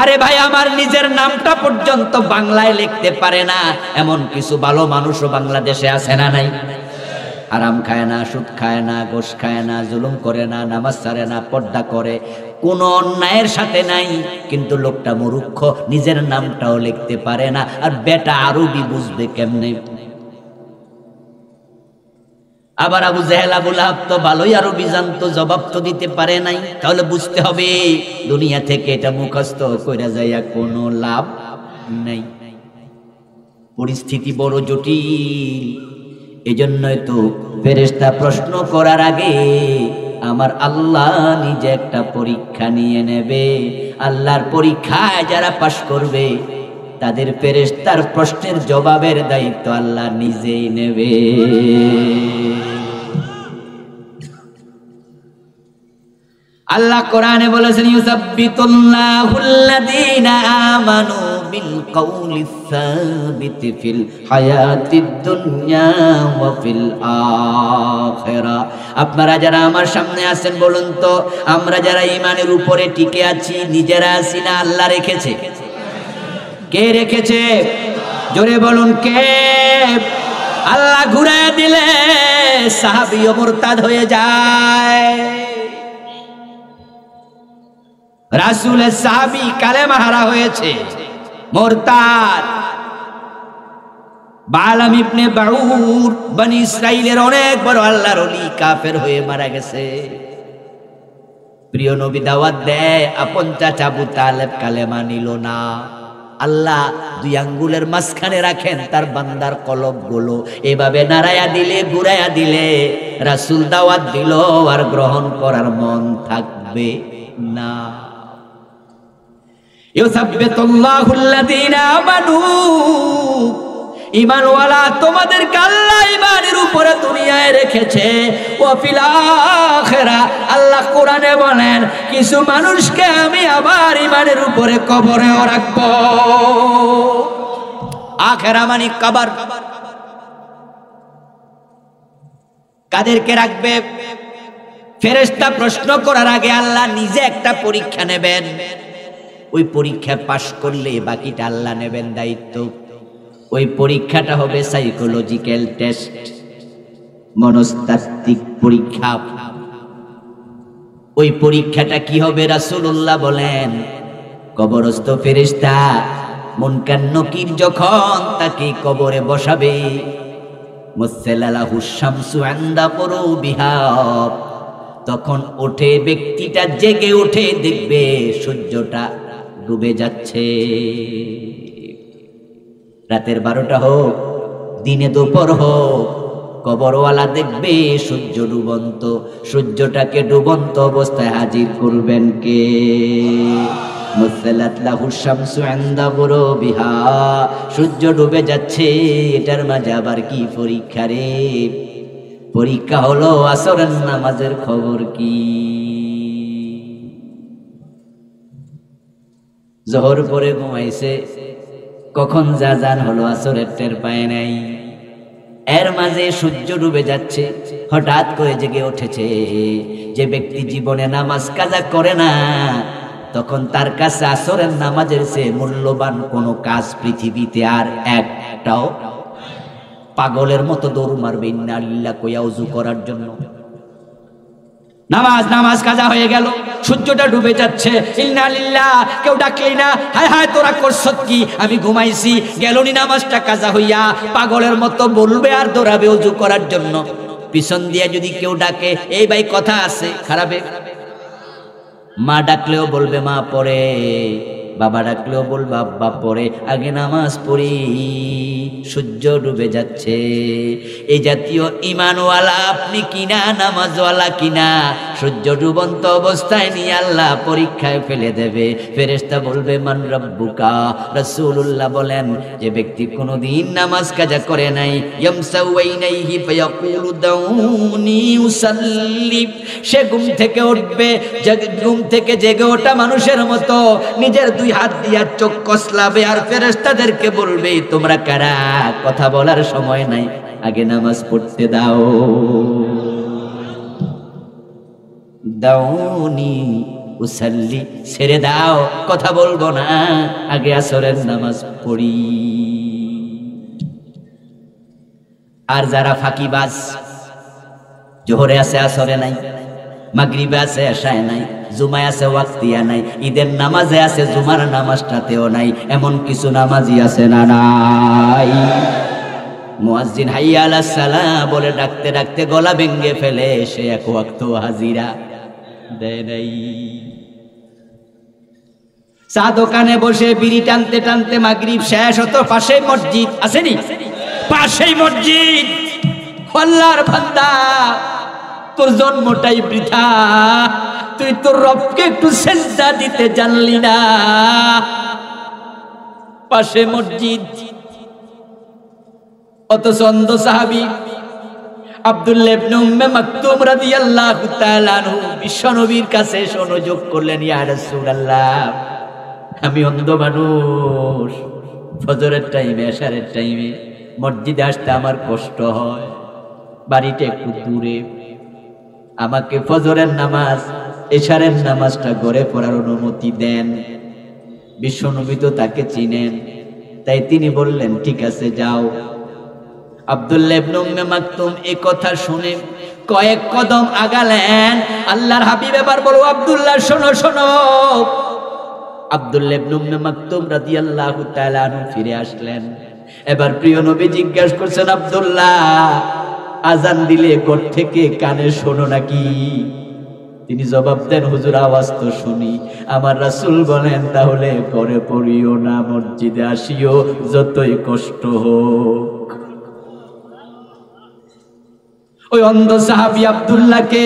আরে ভাই, আমার নিজের নামটা পর্যন্ত বাংলায় লিখতে পারে না এমন কিছু ভালো মানুষও বাংলাদেশে আছে না নাই? হারাম খায় না, সুদ খায় না, ঘুষ খায় না, জুলুম করে না, নামাজ ছাড়ে না, পর্দা করে, কোন অন্যায়ের সাথে নাই, কিন্তু লোকটা মূর্খ, নিজের নামটাও লিখতে পারে না। আর বেটা আরবি বুঝবে কেমনে? আবার আবু জেহেল আবু লাহাব তো ভালোই আরবি জানতো, জবাব তো দিতে পারে নাই। তাহলে বুঝতে হবে দুনিয়া থেকে এটা মুখস্থ কইরা যাইয়া কোনো লাভ নাই। পরিস্থিতি বড় জটিল। এজন্যই তো ফেরেশতা প্রশ্ন করার আগে আমার আল্লাহ নিজে একটা পরীক্ষা নিয়ে নেবে। আল্লাহর পরীক্ষায় যারা পাশ করবে তাদের ফেরেশতার প্রশ্নের জবাবের দায়িত্ব আল্লাহ নিজেই নেবে। আল্লাহ কোরআনে বলেছেন, ইউসাব্বিতুল্লাহুল্লাযীনা আমানু বিল কওলিস সাবিতি ফিল হায়াতিদ দুনিয়া ওয়া ফিল আখিরা। আপনারা যারা আমার সামনে আছেন বলুন তো, আমরা যারা ঈমানের উপরে টিকে আছি নিজেরা আছি না আল্লাহ রেখেছে? কে রেখেছে? জোরে বলুন, কে? আল্লাহ ঘুরায় দিলে সাহাবীও মুরতাদ হয়ে যায়। রাসূলের সাহাবী কালেমা হারা হয়েছে, মুরতাদ। বালাম ইবনে বাউর বনি ইসরাইলের অনেক বড় আল্লাহর ওলি কাফের হয়ে মারা গেছে। প্রিয় নবী দাওয়াত দেয়, আপন চাচা আবু তালেব কালেমা নিল না। আল্লাহ দুই আঙ্গুলের মাঝখানে রাখেন তার বান্দার কলবগুলো, এভাবে নাড়ায়া দিলে, ঘুরাইয়া দিলে রাসূল দাওয়াত দিল আর গ্রহণ করার মন থাকবে না। ইউসাব্বিতুল্লাহুল্লাযীনা আমানু, ঈমানওয়ালা তোমাদেরকে আল্লাহ ঈমানের উপরে দুনিয়ায় রেখেছে। ওয়া ফিল আখিরা, আল্লাহ কোরআনে বলেন কিছু মানুষকে আমি আবার ঈমানের উপরে কবরেও রাখব। আখিরা মানে কবর। কাদেরকে রাখবে? ফেরেশতা প্রশ্ন করার আগে আল্লাহ নিজে একটা পরীক্ষা নেবেন। ওই পরীক্ষা পাশ করলে বাকিটা আল্লাহ নেবেন দায়িত্ব। ওই পরীক্ষাটা হবে সাইকোলজিক্যাল টেস্ট, মনস্তাত্ত্বিক পরীক্ষা। ওই পরীক্ষাটা কি হবে? রাসূলুল্লাহ বলেন, কবরস্থ ফেরেশতা মুনকার নকির যখন তাকে কবরে বসাবে, মুসসালালাহু শামসু আনদা পুরুবিহা, তখন ওঠে ব্যক্তিটা, জেগে উঠে দেখবে সূর্যটা ডুবে যাচ্ছে। রাতের 12টা হোক, দিনে দুপুর হোক, কবরওয়ালা দেখবে সূর্য ডুবন্ত। সূর্যটাকে ডুবন্ত অবস্থায় হাজির করবেন কে? মুসাল্লাত লাহু শামসু ইনদা গুরুবিহা। সূর্য ডুবে যাচ্ছে, এটার মাঝে আবার কি পরীক্ষা রে? পরীক্ষা হলো আসরের নামাজের খবর কি? জোহর পরে ঘুমাইছে, কখন জান হলো আসরের টের পায় নাই। এর মাঝে সূর্য ডুবে যাচ্ছে, হঠাৎ করে জেগে উঠেছে। যে ব্যক্তি জীবনে নামাজ কাজা করে না, তখন তার কাছে আসরের নামাজের চেয়ে মূল্যবান কোনো কাজ পৃথিবীতে আর একটাও। পাগলের মতো দৌড় মারবে ইন্না লিল্লাহ কইয়া ওযু করার জন্য। নামাজ কাজা হয়ে গেল, সূর্যটা ডুবে যাচ্ছে, ইন্না লিল্লাহ কেউ ডাকলেই না, হায় হায় তোরা করছত কি? আমি ঘুমাইছি, গেলনি নামাজটা কাজা হইয়া। পাগলের মতো বলবে আর দৌড়াবে ওযু করার জন্য। পিছন দিয়ে যদি কেউ ডাকে, এই ভাই কথা আছে, খারাপে। মা ডাকলেও বলবে মা পড়ে, বাবা ডাকলেও বলবে আব্বা পড়ে, আগে নামাজ পড়ি, সূর্য ডুবে যাচ্ছে। এই জাতীয় ঈমানওয়ালা আপনি কিনা, নামাজওয়ালা কিনা, সূর্য ডুবন্ত অবস্থায় নিয়ে আল্লাহ পরীক্ষায় ফেলে দেবে। ফেরেশতা বলবে মান রাব্বুকা। রাসূলুল্লাহ বলেন, যে ব্যক্তি কোনোদিন নামাজ কাজা করে নাই, ইয়ামসাউইনাইহি ফায়াকুলু দাউনি উসাল্লি, সে ঘুম থেকে উঠবে, ঘুম থেকে জেগে ওঠা মানুষের মতো নিজের 2 হাত দিয়া চোখ কসলাবে আর ফেরেশতাদেরকে বলবে তোমরা কারা? কথা বলার সময় নাই, আগে নামাজ পড়তে দাও। দাউনি উসাল্লি, ছেড়ে দাও, কথা বলবো না, আগে আসরের নামাজ পড়ি। আর যারা ফাঁকিবাজ, জোহরে আছে আসরে নাই, মাগরিবে আছে এশায় নাই, জুমায় আছে ওয়াক্তিয়া নাই, ঈদের নামাজে আছে জুমার নামাজটাতেও নাই, এমন কিছু নামাজি আছে না নাই? মুয়াজ্জিন হাইয়া আলাস সালাহ বলে ডাকতে ডাকতে গলা ভেঙে ফেলে, সে এক ওয়াক্ত হাজিরা দেয় নাই। চা দোকানে বসে বিড়ি টানতে টানতে মাগরিব শেষ হতো, পাশেই মসজিদ আসেনি? পাশেই মসজিদ। আল্লাহর বান্দা, তোর জন্মটাই বৃথা, তুই তোর রবকে একটু সেজদা দিতে জানলি না। পাশে মসজিদ, অথচ অন্ধ সাহাবী আব্দুল্লাহ ইবনে উম্মে মাকতুম রাদিয়াল্লাহু তাআলা আনহু বিশ্বনবীর কাছে অনুযোগ করলেন, ইয়া রাসূলুল্লাহ, আমি অন্ধ মানুষ, ফজরের টাইমে এশারের টাইমে মসজিদে আসতে আমার কষ্ট হয়, বাড়িটা একটু দূরে, আমাকে ফজরের নামাজ এশারের নামাজটা ঘরে পড়ার অনুমতি দেন। বিশ্বনবী তো তাকে চিনেন, তাই তিনি বললেন ঠিক আছে যাও। আব্দুল্লাহ ইবনে উম্মে মাকতুম এই কথা শুনে কয়েক কদম আগালেন। আল্লাহর হাবিব এবার বলো আব্দুল্লাহ শোনো শোনো। আব্দুল্লাহ ইবনে উম্মে মাকতুম রাদিয়াল্লাহু তাআলা আনহু ফিরে আসলেন। এবার প্রিয় নবী জিজ্ঞাসা করছেন, আব্দুল্লাহ আজান দিলে ঘর থেকে কানে শোনো নাকি? তিনি জবাব দেন, হুজুর আওয়াজ তো শুনি। আমার রাসূল বলেন, তাহলে ঘরে পড়িও না, মসজিদে আসিও, যতই কষ্ট হোক। ওই অন্ধ সাহাবী আব্দুল্লাহকে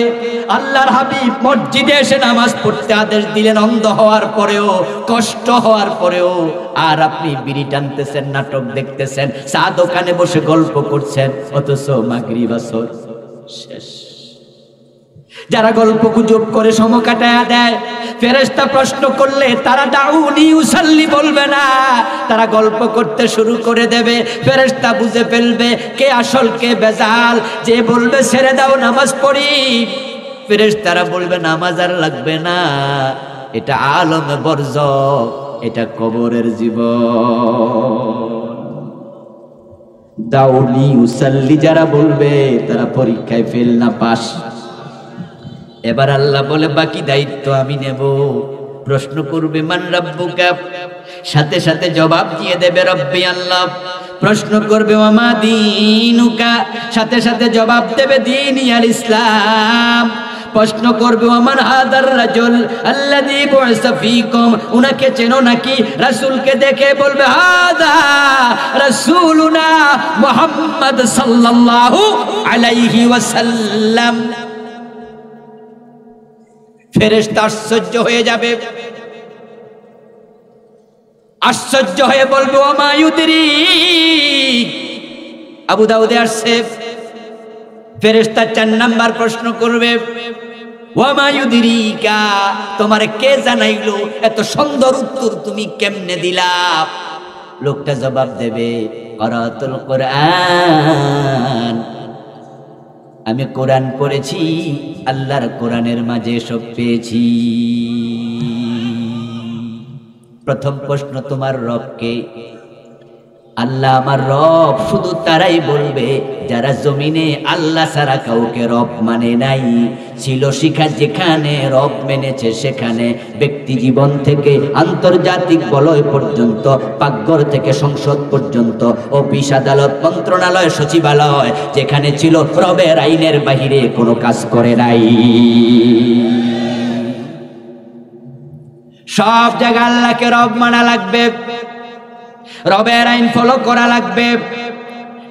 আল্লাহর হাবিব মসজিদে এসে নামাজ পড়তে আদেশ দিলেন, অন্ধ হওয়ার পরেও, কষ্ট হওয়ার পরেও। আর আপনি বিড়ি টানতেছেন, নাটক দেখতেছেন, চা দোকানে বসে গল্প করছেন, অথচ মাগরিব আসর শেষ। যারা গল্প গুজব করে সময় কাটায়া দেয়, ফেরেশতা প্রশ্ন করলে তারা দাউনি উসাল্লি বলবে না, তারা গল্প করতে শুরু করে দেবে। ফেরেশতা বুঝে ফেলবে কে আসল কে বেজাল। যে বলবে ছেড়ে দাও নামাজ পড়ি, ফেরেশতারা বলবে নামাজ আর লাগবে না, এটা আলমে বরজখ, এটা কবরের জীবন। দাউনি উসাল্লি যারা বলবে তারা পরীক্ষায় ফেল না পাস। এবার আল্লাহ বলে বাকি দায়িত্ব আমি নেব। প্রশ্ন করবে মান রাব্বুকা, সাথে সাথে জবাব দিয়ে দেবে রব্বি আল্লাহ। প্রশ্ন করবে ওমা দীনুকা, সাথে সাথে জবাব দেবে দীনি আল ইসলাম। প্রশ্ন করবে ওমান হাদার রাজুল আল্লাযী বুইসা ফীকুম, উনাকে চেনো নাকি? রাসূলকে দেখে বলবে হাদা রাসূলুনা মুহাম্মদ সাল্লাল্লাহু আলাইহি ওয়াসাল্লাম। ফেরেশতা আশ্চর্য হয়ে যাবে, আশ্চর্য হয়ে বলবে ওমা ইউদরিক। আবু দাউদে আসছে, ফেরেশতা 4 নাম্বার প্রশ্ন করবে ওমা ইউদরিকা, তোমারে কে জানাইলো? এত সুন্দর উত্তর তুমি কেমনে দিলা? লোকটা জবাব দেবে ক্বরাতুল কোরআন, আমি কোরআন পড়েছি, আল্লাহর কোরআনের মাঝে সব পেয়েছি। প্রথম প্রশ্ন, তোমার রব কে? আল্লাহ আমার রব। শুধু তারাই বলবে যারা জমিনে আল্লাহ ছাড়া কাউকে রব মানে নাই। ছিল শিখা যেখানে রব মেনেছে সেখানে, ব্যক্তি জীবন থেকে আন্তর্জাতিক বলয় পর্যন্ত, পাকঘর থেকে সংসদ পর্যন্ত, অফিস আদালত মন্ত্রণালয় সচিবালয়, যেখানে ছিল রবের আইনের বাহিরে কোনো কাজ করে নাই। সব জায়গায় আল্লাহকে রব মানা লাগবে, রবের আইন ফলো করা লাগবে।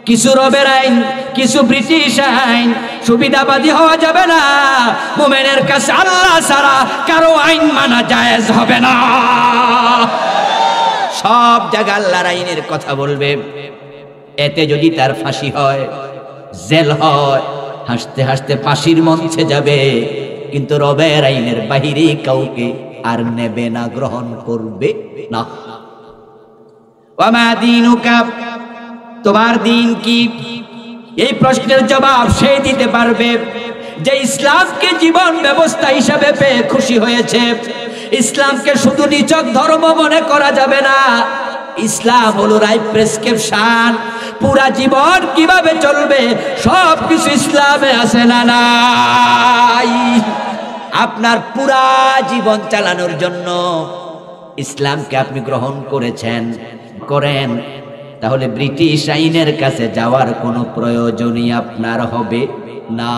কিছু রবের আইন, কিছু ব্রিটিশ আইন, সুবিধাবাদী হওয়া যাবে না। মুমিনের কাছে আল্লাহ ছাড়া কারো আইন মানা জায়েজ হবে না। সব জায়গায় আল্লাহর আইনের কথা বলবে। এতে যদি তার ফাঁসি হয়, জেল হয়, হাসতে হাসতে ফাঁসির মঞ্চে যাবে, কিন্তু রবের আইনের বাহিরে কাউকে আর নেবে না, গ্রহণ করবে না। ওয়ামা দীনুকা, তোমার দিন কি? এই প্রশ্নের জবাব সে দিতে পারবে যে ইসলামকে জীবন ব্যবস্থা হিসাবে পেয়ে খুশি হয়েছে। ইসলামকে শুধু নিছক ধর্ম মনে করা যাবে না। ইসলাম হলো রাইট প্রেসক্রিপশন। পুরা জীবন কিভাবে চলবে সব কিছু ইসলামে আছে না নাই? আপনার পুরা জীবন চালানোর জন্য ইসলামকে আপনি গ্রহণ করেছেন, করেন, তাহলে ব্রিটিশ আইনের কাছে যাওয়ার কোনো প্রয়োজনই আপনার হবে না।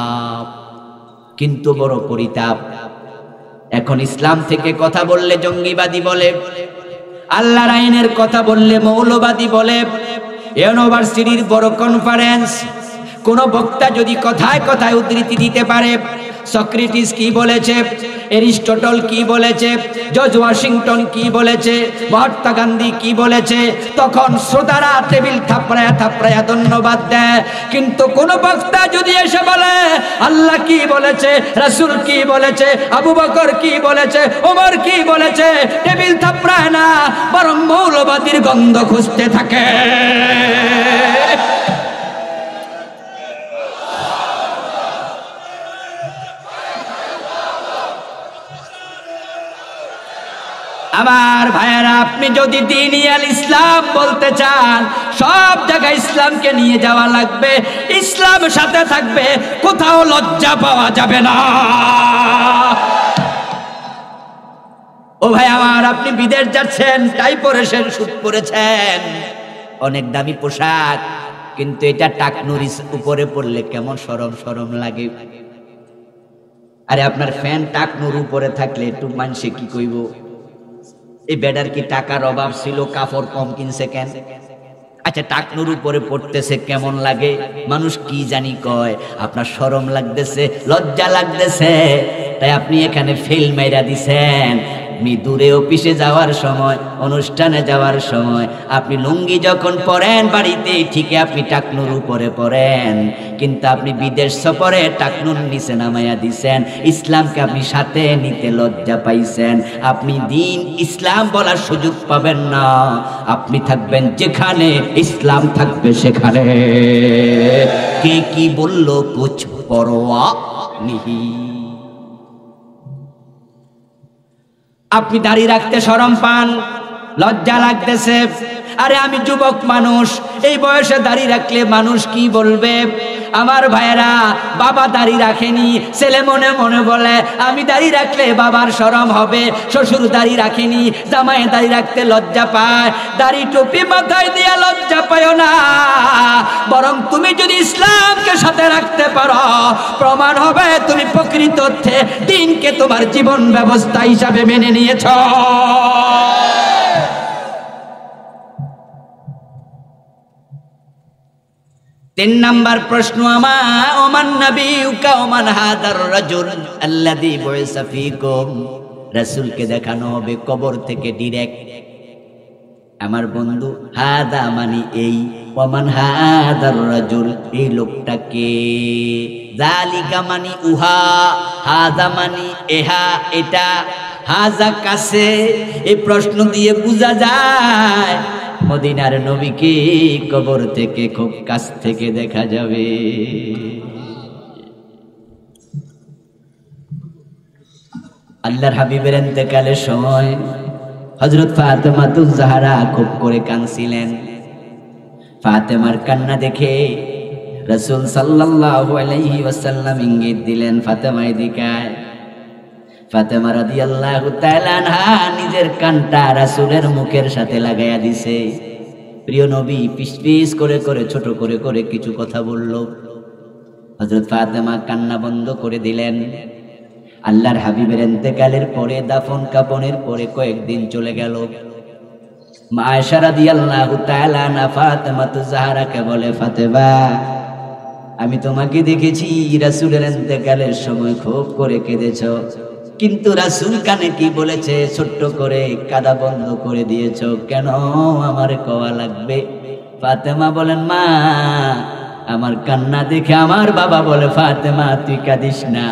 কিন্তু বড় পরিতাপ, এখন ইসলাম থেকে কথা বললে জঙ্গিবাদী বলে, আল্লাহর আইনের কথা বললে মৌলবাদী বলে। ইউনিভার্সিটির বড় কনফারেন্স, কোন বক্তা যদি কথায় কথায় উদ্ধৃতি দিতে পারে, সক্রেটিস কি বলেছে, এরিস্টটল কি বলেছে, জর্জ ওয়াশিংটন কি বলেছে, মহাত্মা গান্ধী কি বলেছে, তখন শ্রোতারা টেবিল থাপড়ায়া থাপড়ায়া ধন্যবাদ দেয়। কিন্তু কোন বক্তা যদি এসে বলে আল্লাহ কি বলেছে, রাসূল কি বলেছে, আবু বকর কি বলেছে, ওমর কি বলেছে, টেবিল থাপড়ায় না, বরং মৌলবাদীর গন্ধ খুঁজতে থাকে। আমার ভাইয়েরা, আপনি যদি দ্বীন আল ইসলাম বলতে চান, সব জায়গায় ইসলামকে নিয়ে যাওয়া লাগবে, ইসলাম সাথে থাকবে, কোথাও লজ্জা পাওয়া যাবে না। ও ভাই আমার, আপনি বিদেশ যাচ্ছেন, টাই পরেছেন, স্যুট পরেছেন, অনেক দামি পোশাক, কিন্তু এটা টাকনুর উপরে পড়লে কেমন শরম শরম লাগে। আরে আপনার ফ্যান টাকনুর উপরে থাকলে একটু মানুষে কি কইব, এই বেডার কি টাকার অভাব ছিল, কাপড় কম কিনছে কেন? আচ্ছা, টাকনুর উপরে পড়তেছে কেমন লাগে, মানুষ কি জানি কয়, আপনার শরম লাগতেছে, লজ্জা লাগতেছে, তাই আপনি এখানে ফেল মাইরা দিছেন। আপনি দূরে অফিসে যাওয়ার সময়, অনুষ্ঠানে যাওয়ার সময় আপনি লুঙ্গি যখন পরেন বাড়িতে, ঠিকই আপনি টাকনুর উপরে পরেন, কিন্তু আপনি বিদেশ সফরে টাকনুর নিচে নামাইয়া দিছেন। ইসলামকে আপনি সাথে নিতে লজ্জা পাইছেন। আপনি দ্বীন ইসলাম বলার সুযোগ পাবেন না। আপনি থাকবেন যেখানে, ইসলাম থাকবে সেখানে। কে কি বলল কুছ পরোয়া নিহি। আপনি দাড়ি রাখতে শরম পান, লজ্জা লাগতেছে, আরে আমি যুবক মানুষ, এই বয়সে দাড়ি রাখলে মানুষ কি বলবে? আমার ভাইয়েরা, বাবা দাড়ি রাখেনি, ছেলে মনে মনে বলে আমি দাড়ি রাখলে বাবার শরম হবে। শ্বশুর দাড়ি রাখেনি, জামাই দাড়ি রাখতে লজ্জা পায়। দাড়ি টুপি মাথায় দিয়া লজ্জা পায় না, বরং তুমি যদি ইসলামকে সাথে রাখতে পারো, প্রমাণ হবে তুমি প্রকৃত অর্থে দিনকে তোমার জীবন ব্যবস্থা হিসাবে মেনে নিয়েছ। তিন নাম্বার প্রশ্ন আমার, ওমান নবিয়ুকা ওমান হাদার রাজুল আল্লাযী বুইসা ফীকুম। রাসূলকে দেখানো হবে কবর থেকে ডিরেক্ট। আমার বন্ধু, হাদা মানে এই, ওমান হাদার রাজুল এই লোকটাকে, যালিকা মানে উহা, হাদা মানে এহা এটা, হাজা কাছে। এই প্রশ্ন দিয়ে বোঝা যায় মদিনার নবীকে কবর থেকে খুব কাছ থেকে দেখা যাবে। আল্লাহর হাবিবের ইন্তেকালের সময় হযরত ফাতেমাতুজ জাহরা খুব করে কাঁদছিলেন। ফাতেমার কান্না দেখে রাসূল সাল্লাল্লাহু আলাইহি ওয়াসাল্লাম ইঙ্গিত দিলেন, ফাতেমা এদিকে আয়। ফাতেমা রাদিয়াল্লাহু তাআলা আনহা নিজের কানটা রাসূলের মুখের সাথে লাগাইয়া দিছে। প্রিয় নবী পিস পিস করে করে ছোট করে করে কিছু কথা বলল। হযরত ফাতেমা কান্না বন্ধ করে দিলেন। আল্লাহর হাবিবের ইন্তেকালের পরে, দাফন কাফনের পরে কয়েকদিন চলে গেল। মা আয়েশা রাদিয়াল্লাহু তাআলা আনহা ফাতেমাতুজ জাহরাকে বলে, ফাতেমা আমি তোমাকে দেখেছি রাসূলের ইন্তেকালের সময় খুব করে কেঁদেছো, কিন্তু রাসূল কানে কি বলেছে ছোট্ট করে কাঁদা বন্ধ করে দিয়েছো, কেন আমার কওয়া লাগবে? ফাতেমা বলেন, মা আমার কান্না দেখে আমার বাবা বলে, ফাতেমা তুই কাঁদিস না,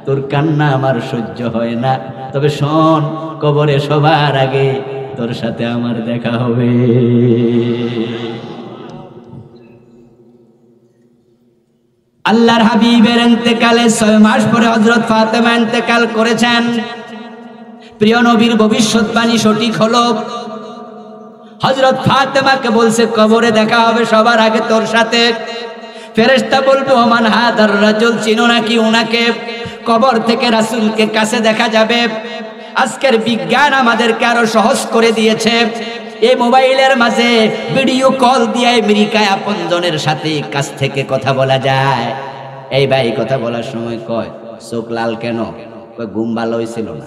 তোর কান্না আমার সহ্য হয় না, তবে শোন কবরে সবার আগে তোর সাথে আমার দেখা হবে। আল্লাহর হাবিবের ইন্তেকালে 6 মাস পরে হযরত ফাতেমা ইন্তেকাল করেছেন। প্রিয় নবীর ভবিষ্যৎবাণী সঠিক হলো। হযরত ফাতেমাকে বলছে কবরে দেখা হবে সবার আগে তোর সাথে। ফেরেশতা বলবে, ওমান হাদার রাজুল, চিনো নাকি উনাকে? কবর থেকে রাসূলকে কাছে দেখা যাবে। আজকের বিজ্ঞান আমাদেরকে আরো সহজ করে দিয়েছে। এই মোবাইলের মাঝে ভিডিও কল দিয়ে আমেরিকায় আপনজনের সাথে কাছ থেকে কথা বলা যায়। এই ভাই কথা বলার সময় কয়, চোখ লাল কেন? কয় ঘুম ভালো হয়েছিল না।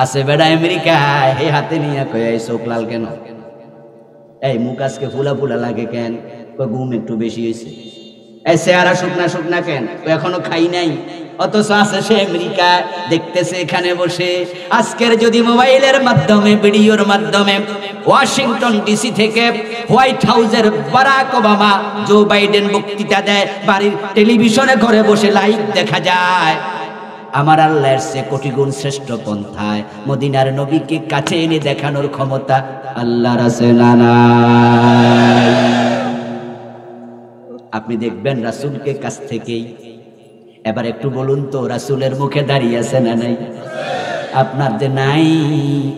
আছে বেড়া আমেরিকায়, এই হাতে নিয়ে কয় এই চোখ লাল কেন? এই মুখ আজকে ফুলা ফুলা লাগে কেন? কয় ঘুম একটু বেশি হয়েছে। এই চেহারা শুকনা শুকনা কেন? এখনো খাই নাই। অথচ আছে সে আমেরিকায়, দেখতেছে এখানে বসে। আজকের যদি মোবাইলের মাধ্যমে, ভিডিওর মাধ্যমে ওয়াশিংটন ডিসি থেকে হোয়াইট হাউসের বারাক ওবামা, জো বাইডেন বক্তৃতা দেয়, বাড়ির টেলিভিশনে ঘরে বসে লাইভ দেখা যায়। আমার আল্লাহর চেয়ে কোটি গুণ শ্রেষ্ঠ পন্থায় মদিনার নবীকে কাছে এনে দেখানোর ক্ষমতা আল্লাহর আছে না নাই? আপনি দেখবেন রাসূলকে কাছ থেকেই। এবার একটু বলুন তো, রাসূলের মুখে দাঁড়িয়ে আছে না নাই? আপনার যে নাই,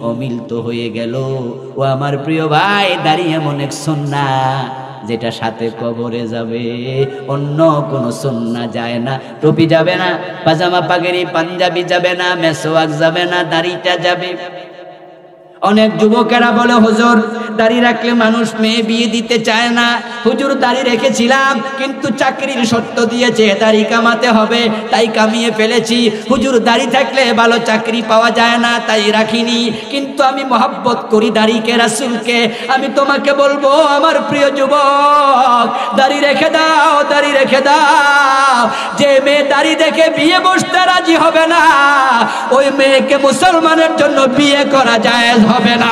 অমিল তো হয়ে গেল। ও আমার প্রিয় ভাই, দাঁড়িয়ে এমন এক সুন্নাহ যেটা সাথে কবরে যাবে, অন্য কোনো সুন্নাহ যায় না। টুপি যাবে না, পাজামা পাগড়ি পাঞ্জাবি যাবে না, মেসওয়াক যাবে না, দাড়িটা যাবে। অনেক যুবকেরা বলে, হুজুর দাড়ি রাখলে মানুষ মেয়ে বিয়ে দিতে চায় না। হুজুর দাড়ি রেখেছিলাম, কিন্তু চাকরির শর্ত দিয়েছে দাড়ি কামাতে হবে, তাই কামিয়ে ফেলেছি। হুজুর দাড়ি থাকলে ভালো চাকরি পাওয়া যায় না, তাই রাখিনি। কিন্তু আমি মহব্বত করি দাড়িকে, রাসূলকে। আমি তোমাকে বলবো আমার প্রিয় যুবক, দাড়ি রেখে দাও, দাড়ি রেখে দাও। যে মেয়ে দাড়ি দেখে বিয়ে বসতে রাজি হবে না, ওই মেয়েকে মুসলমানের জন্য বিয়ে করা জায়েজ হবে না।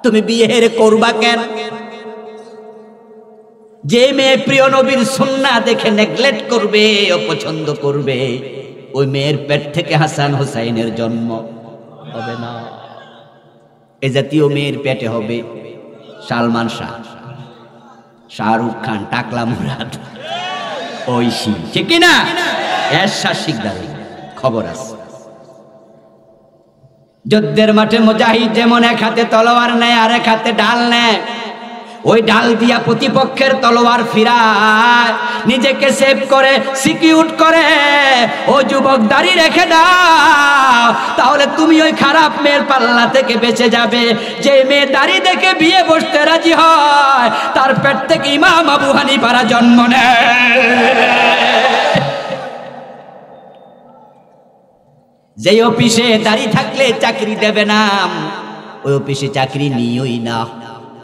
তুমি বিয়ে করবা কেন? যে মেয়ে প্রিয় নবীর সুন্নাহ দেখে নেগলেক্ট করবে, অপছন্দ করবে, ওই মেয়ের পেট থেকে হাসান হুসাইনের জন্ম হবে না। এই জাতীয় মেয়ের পেটে হবে সালমান শাহ, শাহরুখ খান, টাকলা মুরাদ, ঐশী, ঠিক না? এরশাদ শিকদার খবর আছে। যুদ্ধের মাঠে মুজাহিদ যেমন এক হাতে তলোয়ার নেয় আর এক হাতে ঢাল নেয়, ওই ডাল দিয়া প্রতিপক্ষের তলোয়ার ফিরায়, নিজেকে সেভ করে সিকিউর করে। ও যুবক, দাড়ি রেখে দাও, তাহলে তুমি ওই খারাপ মেয়ের পাল্লা থেকে বেঁচে যাবে। যে মেয়ে দাড়ি দেখে বিয়ে বসতে রাজি হয়, তার পেট থেকে ইমাম আবু হানিফার জন্ম নেয়। যে অফিসে দাড়ি থাকলে চাকরি দেবে না, ওই অফিসে চাকরি নিয়ই না।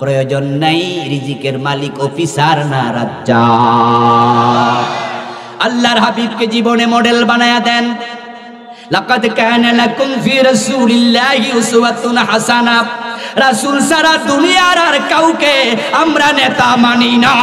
প্রয়োজন নাই, রিজিকের মালিক অফিসার না রাজ্জাক। আল্লাহর হাবিবকে জীবনে মডেল বানায়া দেন। লাকাদ কানা লাকুম ফি রাসূলিল্লাহি উসওয়াতুন হাসানা। রাসূল সারা দুনিয়ার আর কাউকে আমরা নেতা মানি না।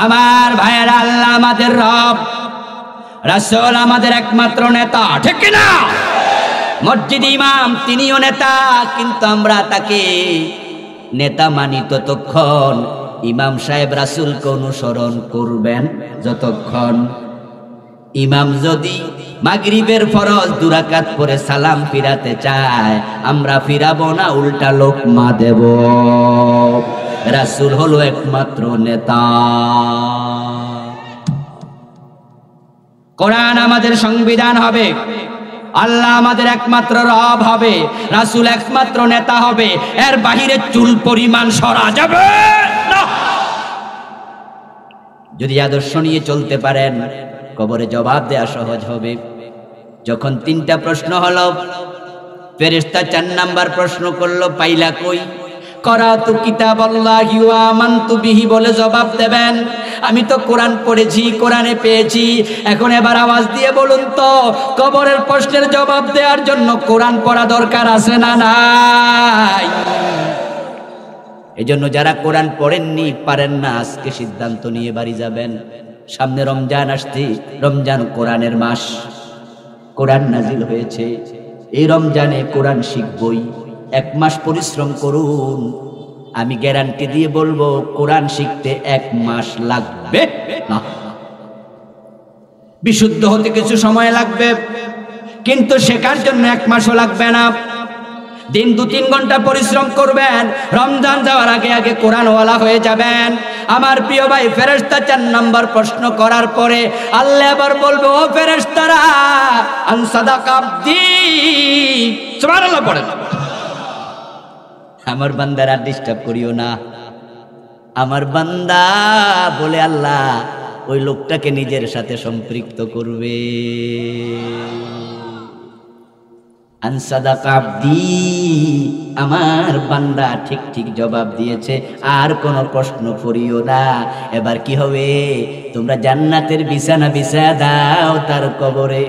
আমার ভাইয়েরা, আল্লাহ আমাদের রব, রাসূল আমাদের একমাত্র নেতা, ঠিক কিনা? মসজিদ ইমাম তিনিও নেতা, কিন্তু আমরা তাকে নেতা মানি ততক্ষণ ইমাম সাহেব রাসূলকে অনুসরণ করবেন যতক্ষণ। ইমাম যদি মাগরিবের ফরজ 2 রাকাত পরে সালাম ফিরাতে চায়, আমরা ফিরাবো না, উল্টা লোকমা দেব। রাসূল হলো একমাত্র নেতা। কোরআন আমাদের সংবিধান হবে, আল্লাহ আমাদের একমাত্র রব হবে, রাসূল একমাত্র নেতা হবে। এর বাহিরে চুল পরিমাণ সরা যাবে না। যদি আদর্শ নিয়ে চলতে পারেন, কবরে জবাব দেয়া সহজ হবে। যখন 3টা প্রশ্ন হলো, ফেরেশতা 4 নাম্বার প্রশ্ন করলো, পাইলা কই? করাতু কিতাবাল্লাহি ওয়া আমানতু বিহি বলে জবাব দেবেন। আমি তো কোরআন পড়েছি, কোরআনে পেয়েছি। এখন এবার আওয়াজ দিয়ে বলুন তো, কবরের প্রশ্নের জবাব দেওয়ার জন্য কোরআন পড়া দরকার আছে না নাই? এজন্য যারা কোরআন পড়েননি, পারেন না, আজকে সিদ্ধান্ত নিয়ে বাড়ি যাবেন। সামনে রমজান আসছে, রমজান কোরআনের মাস, কোরআন নাজিল হয়েছে। এই রমজানে কোরআন শিখবই। 1 মাস পরিশ্রম করুন, আমি গ্যারান্টি দিয়ে বলবো কোরআন শিখতে 1 মাস লাগবে না। বিশুদ্ধ হতে কিছু সময় লাগবে, কিন্তু শেখার জন্য 1 মাসও লাগবে না। দিন 2-3 ঘন্টা পরিশ্রম করবেন, রমজান যাওয়ার আগে আগে কোরআনওয়ালা হয়ে যাবেন। আমার প্রিয় ভাই, ফেরেশতা 4 নাম্বার প্রশ্ন করার পরে আল্লাহ আবার বলবে, ও ফেরেশতারা, আন সাদাকা আবদি, সুবহানাল্লাহ পড়েন। আমার বান্দারা ডিস্টার্ব করিও না। আমার বান্দা বলে আল্লাহ ওই লোকটাকে নিজের সাথে সম্পৃক্ত করবে। আনসাদাকা আবদি, আমার বান্দা ঠিক ঠিক জবাব দিয়েছে, আর কোনো প্রশ্ন করিও না। এবার কি হবে? তোমরা জান্নাতের বিছানা বিছায়া দাও তার কবরে,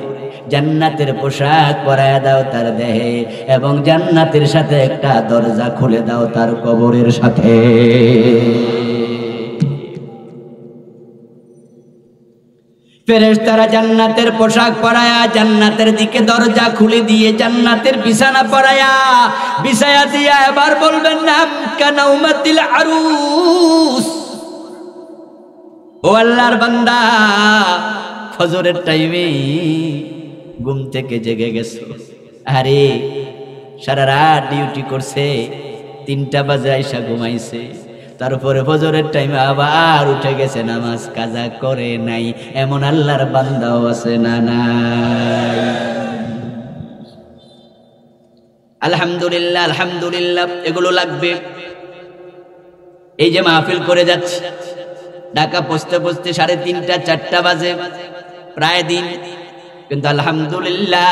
জান্নাতের পোশাক পরায়া দাও তার দেহে, এবং জান্নাতের সাথে একটা দরজা খুলে দাও তার কবরের সাথে। ফেরেশতারা জান্নাতের পোশাক পরায়া, জান্নাতের দিকে দরজা খুলে দিয়ে, জান্নাতের বিছানা পরায়া বিছায়া দিয়া এবার বলবেন, নাম কানাউমাতিল আরুস। ও আল্লাহর বান্দা, ফজরের টাইমে ঘুম থেকে জেগে গেছো। আরে সারা রাত ডিউটি করছে, 3টা বাজে আইসা ঘুমাইছে, তারপরে ফজরের টাইমে আবার উঠে গেছে, নামাজ কাজা করে নাই। এমন আল্লাহর বান্দাও আছে না নাই? আলহামদুলিল্লাহ, আলহামদুলিল্লাহ, এগুলো লাগবে। এই যে মাহফিল করে যাচ্ছে, ঢাকা পৌঁছতে পৌঁছতে 3:30 4টা বাজে প্রায় দিন, কিন্তু আলহামদুলিল্লাহ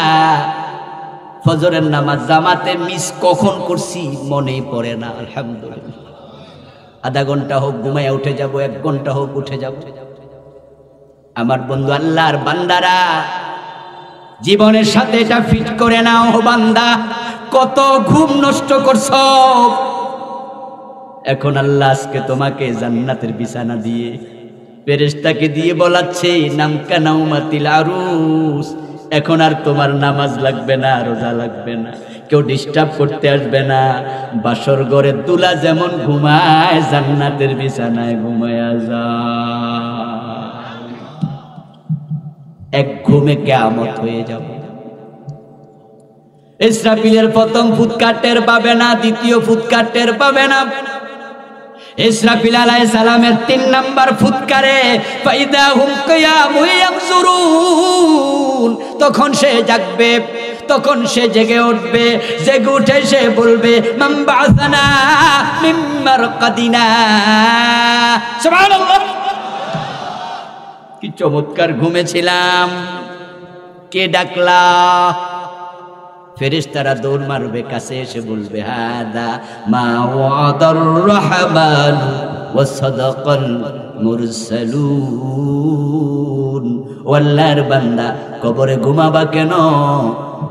ফজরের নামাজ জামাতে মিস কখন করছি মনেই পড়ে না। আলহামদুলিল্লাহ, আধা ঘন্টা হোক ঘুমায় উঠে যাব, 1 ঘন্টা হোক উঠে যাব। আমার বন্ধু আল্লাহর বান্দারা, জীবনের সাথে এটা ফিট করে নাও। বান্দা, কত ঘুম নষ্ট করছো। এখন আল্লাহ আজকে তোমাকে জান্নাতের বিছানা দিয়ে, ফেরেশতাকে দিয়ে বলাচ্ছে, নাম কানাউমাতিল আরুস। এখন আর তোমার নামাজ লাগবে না, রোজা লাগবে না, কেউ ডিস্টার্ব করতে আসবে না। বাসর ঘরে দুলা যেমন ঘুমায়, জান্নাতের বিছানায় ঘুমায়া যায়। এক ঘুমে কিয়ামত হয়ে যাবে। ইসরাফিলের প্রথম ফুৎকার টের পাবে না, দ্বিতীয় ফুৎকার টের পাবে না। ইসরাফিল আলাইহিস সালামের 3 নাম্বার ফুৎকারে ফাইদা হুম কিয়ামুন ইয়ানজুরুন, তখন সে জাগবে, তখন সে জেগে উঠবে। জেগে উঠে সে বলবে মান বা'সানা মিন মারকাদিনা। সুবহানাল্লাহ, কি চমৎকার ঘুমেছিলাম, কে ডাকলা? ফেরেশতারা দৌড় মারবে, কাছে এসে বলবে হাদা মা ওয়াদার রহমান ওয়া সাদাকাল মুরসালুন। ও আল্লাহর বান্দা, কবরে ঘুমাবা কেন?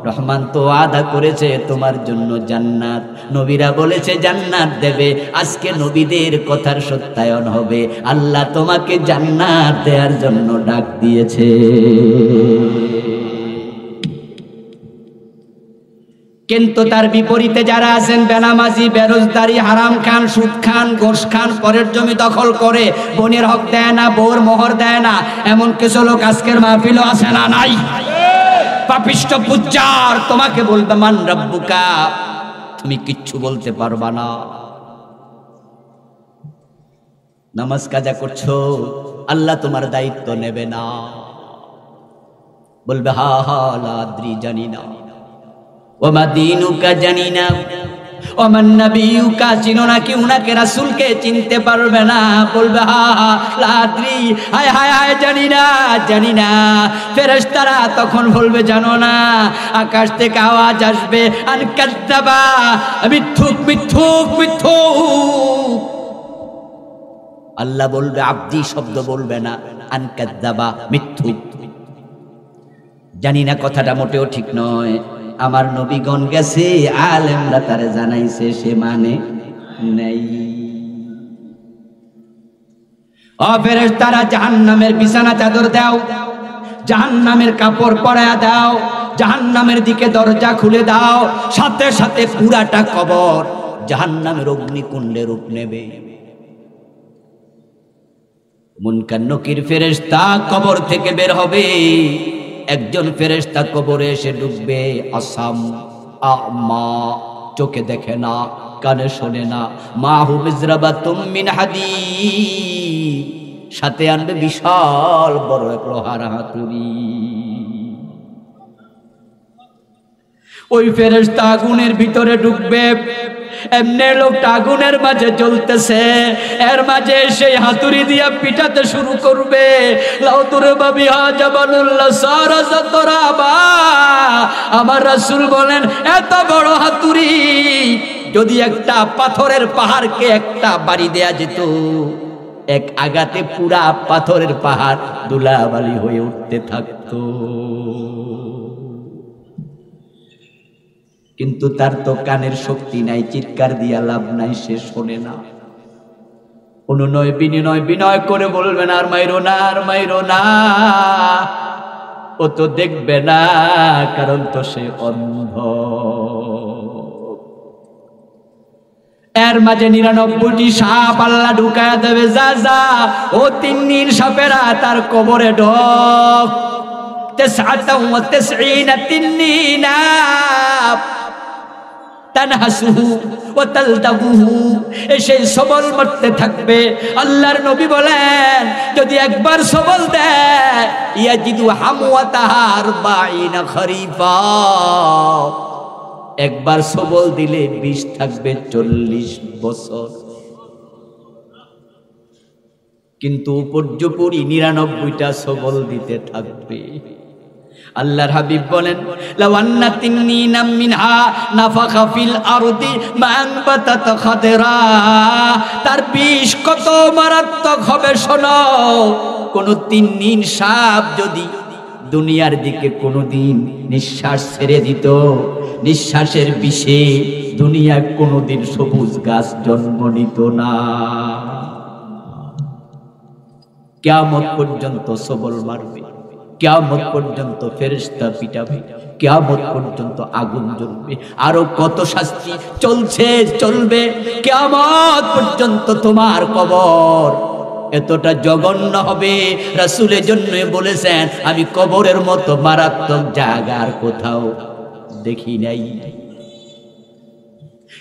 রহমান তো ওয়াদা করেছে তোমার জন্য জান্নাত, নবীরা বলেছে জান্নাত দেবে। আজকে নবীদের কথার সত্যায়ন হবে। আল্লাহ তোমাকে জান্নাত দেওয়ার জন্য ডাক দিয়েছে। কিন্তু তার বিপরীতে যারা আছেন বেনামাজি, বেরোজগারি, হারাম খান, সুদ খান, ঘোষ খান, পরের জমি দখল করে, বোনের হক দেয় না, বউর মোহর দেয় না, এমন কিছু লোক আজকের মাহফিলও আছে না নাই? পাপিষ্ঠ পুজ্জার তোমাকে বলবে মান রাব্বুকা, তুমি কিচ্ছু বলতে পারবা না। নামাজ কাজা করছো, আল্লাহ তোমার দায়িত্ব নেবে না। বলবে হা হা লা আদ্রি, জানি না। ওমা দীনুকা, জানি না। ওমান নবিয়ুকা, চিনো না কি উনাকে, রাসূলকে চিনতে পারবে না। বলবে হা হা লা আদ্রি, হায় হায় হায়, জানি না, জানি না। ফেরেশতারা তখন বলবে জানো না। আকাশ থেকে আওয়াজ আসবে আন কাযযাবা, মিথ্যুক মিথ্যুক মিথ্যুক। আল্লাহ বলবে, আব্দি শব্দ বলবে না, আন কাযযাবা, মিথ্যুক। জানি না কথাটা মোটেও ঠিক নয়। আমার নবীগণ গেছে, আলেমরা তারে জানাইছে, সে মানে নাই। ও ফেরেশতারা, জাহান্নামের বিছানা চাদর দাও, জাহান্নামের কাপড় পরায়া দাও, জাহান্নামের দিকে দরজা খুলে দাও। সাথে সাথে পুরাটা কবর জাহান্নামের অগ্নিকুণ্ডে রূপ নেবে। মুনকার নকির ফেরেশতা কবর থেকে বের হবে। একজন ফেরেশতা কবরে এসে ঢুকবে, আসাম আমা, চোখে দেখে না, কানে শোনে না। মাহু মিজরাবাতুম মিন হাদিদ, সাথে আনবে বিশাল বড় এক লোহার হাতুড়ি। ওই ফেরেশতা আগুনের ভিতরে ঢুকবে। এমনি লোকটা আগুনের মাঝে জ্বলতেছে, এর মাঝে সেই হাতুড়ি দিয়া পিটাতে শুরু করবে। লাউতুরে বাবিহা জাবালুল্লাহ সারাজাতরাবা। আমার রাসূল বলেন, এত বড় হাতুড়ি যদি একটা পাথরের পাহাড়কে একটা বাড়ি দেয়া যেত, এক আঘাতে পুরা পাথরের পাহাড় ধুলাবালি হয়ে উঠতে থাকতো। কিন্তু তার তো কানের শক্তি নাই, চিৎকার দিয়া লাভ নাই, সে শোনে না। অনুনয় বিনয় বিনয় করে বলবেন, আর মাইরো না, আর মাইরো না। ও তো দেখবে না, কারণ তো সে অন্ধ। এর মাঝে 99টি সাপ আল্লাহ ঢুকায়া দেবে। যা যা, ও তিন্নির সাপেরা তার কবরে ঢোক। 99 তিন্নিনা তানহাসুহু ওয়া তালদাগুহু, এসে সবল মারতে থাকবে। আল্লাহর নবী বলেন, যদি একবার সবল দেয়, ইয়াজিদু হামওয়াতাহা 40 খরিফা, একবার সবল দিলে বিষ থাকবে 40 বছর। কিন্তু উপর্যুপরি 99টা সবল দিতে থাকবে। আল্লাহর হাবিব বলেন, লাওয়ান্না তিন্নিনা মিনহা নাফাখা ফিল আরদি মানবাতাত খাদরা, তার বিষ কত মারাত্মক হবে শোনো। কোন তিন্নিন সাপ যদি দুনিয়ার দিকে কোনোদিন নিঃশ্বাস ছেড়ে দিত, নিঃশ্বাসের বিষে দুনিয়ায় কোনোদিন সবুজ গাছ জন্ম নিত না। কিয়ামত পর্যন্ত সবল মারবে, কিয়ামত পর্যন্ত ফেরেশতা পিটাবে, কিয়ামত পর্যন্ত আগুন জ্বলবে, আরো কত শাস্তি চলছে চলবে, কিয়ামত পর্যন্ত তোমার কবর এতটা জঘন্য হবে। রাসূলের জন্য বলেছেন, আমি কবরের মতো মারাত্মক জায়গা আর কোথাও দেখি নাই।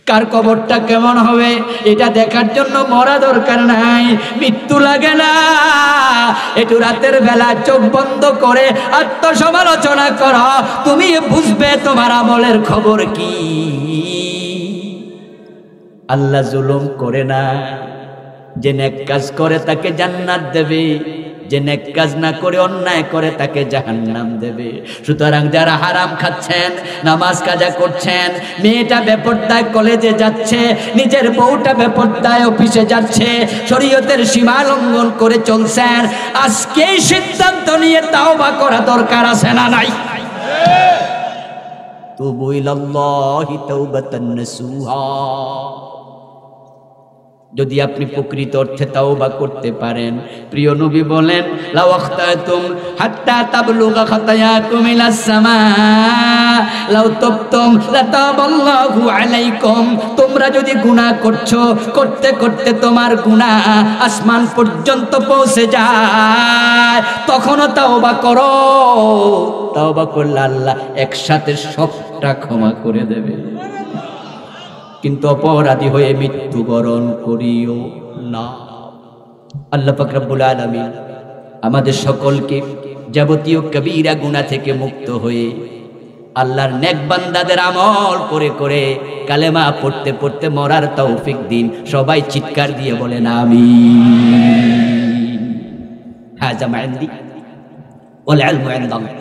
কার কবরটা কেমন হবে এটা দেখার জন্য মরা দরকার নাই, মৃত্যু লাগে না। একটু রাতের বেলা চোখ বন্ধ করে আত্মসমালোচনা করো, তুমি বুঝবে তোমার আমলের খবর কি। আল্লাহ জুলুম করে না, যে নেক কাজ করে তাকে জান্নাত দেবে, যে নেক কাজ না করে অন্যায় করে তাকে জাহান্নাম দেবে। সুতরাং যারা হারাম খাচ্ছেন, নামাজ কাজা করছেন, মেয়েটা বেপরদায় কলেজে যাচ্ছে, নিজের বউটা বেপরদায় অফিসে যাচ্ছে, শরীয়তের সীমা লঙ্ঘন করে চলছেন, আজকেই সিদ্ধান্ত নিয়ে তাওবা করা দরকার আছে না নাই? তুবু ইলাল্লাহি তাওবাতান নাসুহা। যদি আপনি প্রকৃত অর্থে তাওবা করতে পারেন, প্রিয় নবী বলেন, লাউ আখতাতুম হাত্তা তাবলুগা খাতায়াকুম ইলাস সামা লাউ তাবতুম লাতাবাল্লাহু আলাইকুম। তোমরা যদি গুনাহ করছো, করতে করতে তোমার গুনাহ আসমান পর্যন্ত পৌঁছে যায়, তখনও তাওবা করো। তাওবা করলে আল্লাহ একসাথে সবটা ক্ষমা করে দেবে, কিন্তু অপরাধী হয়ে মৃত্যুবরণ করিও না। আল্লাহ পাক রব্বুল আলামিন আমাদের সকলকে যাবতীয় কবিরা গুনাহ থেকে মুক্ত হয়ে আল্লাহর নেক বান্দাদের আমল করে করে কালেমা পড়তে পড়তে মরার তৌফিক দিন। সবাই চিৎকার দিয়ে বলেন আমিন। হাযা মা ইনদি ওয়াল ইলমু ইনদাল্লাহ।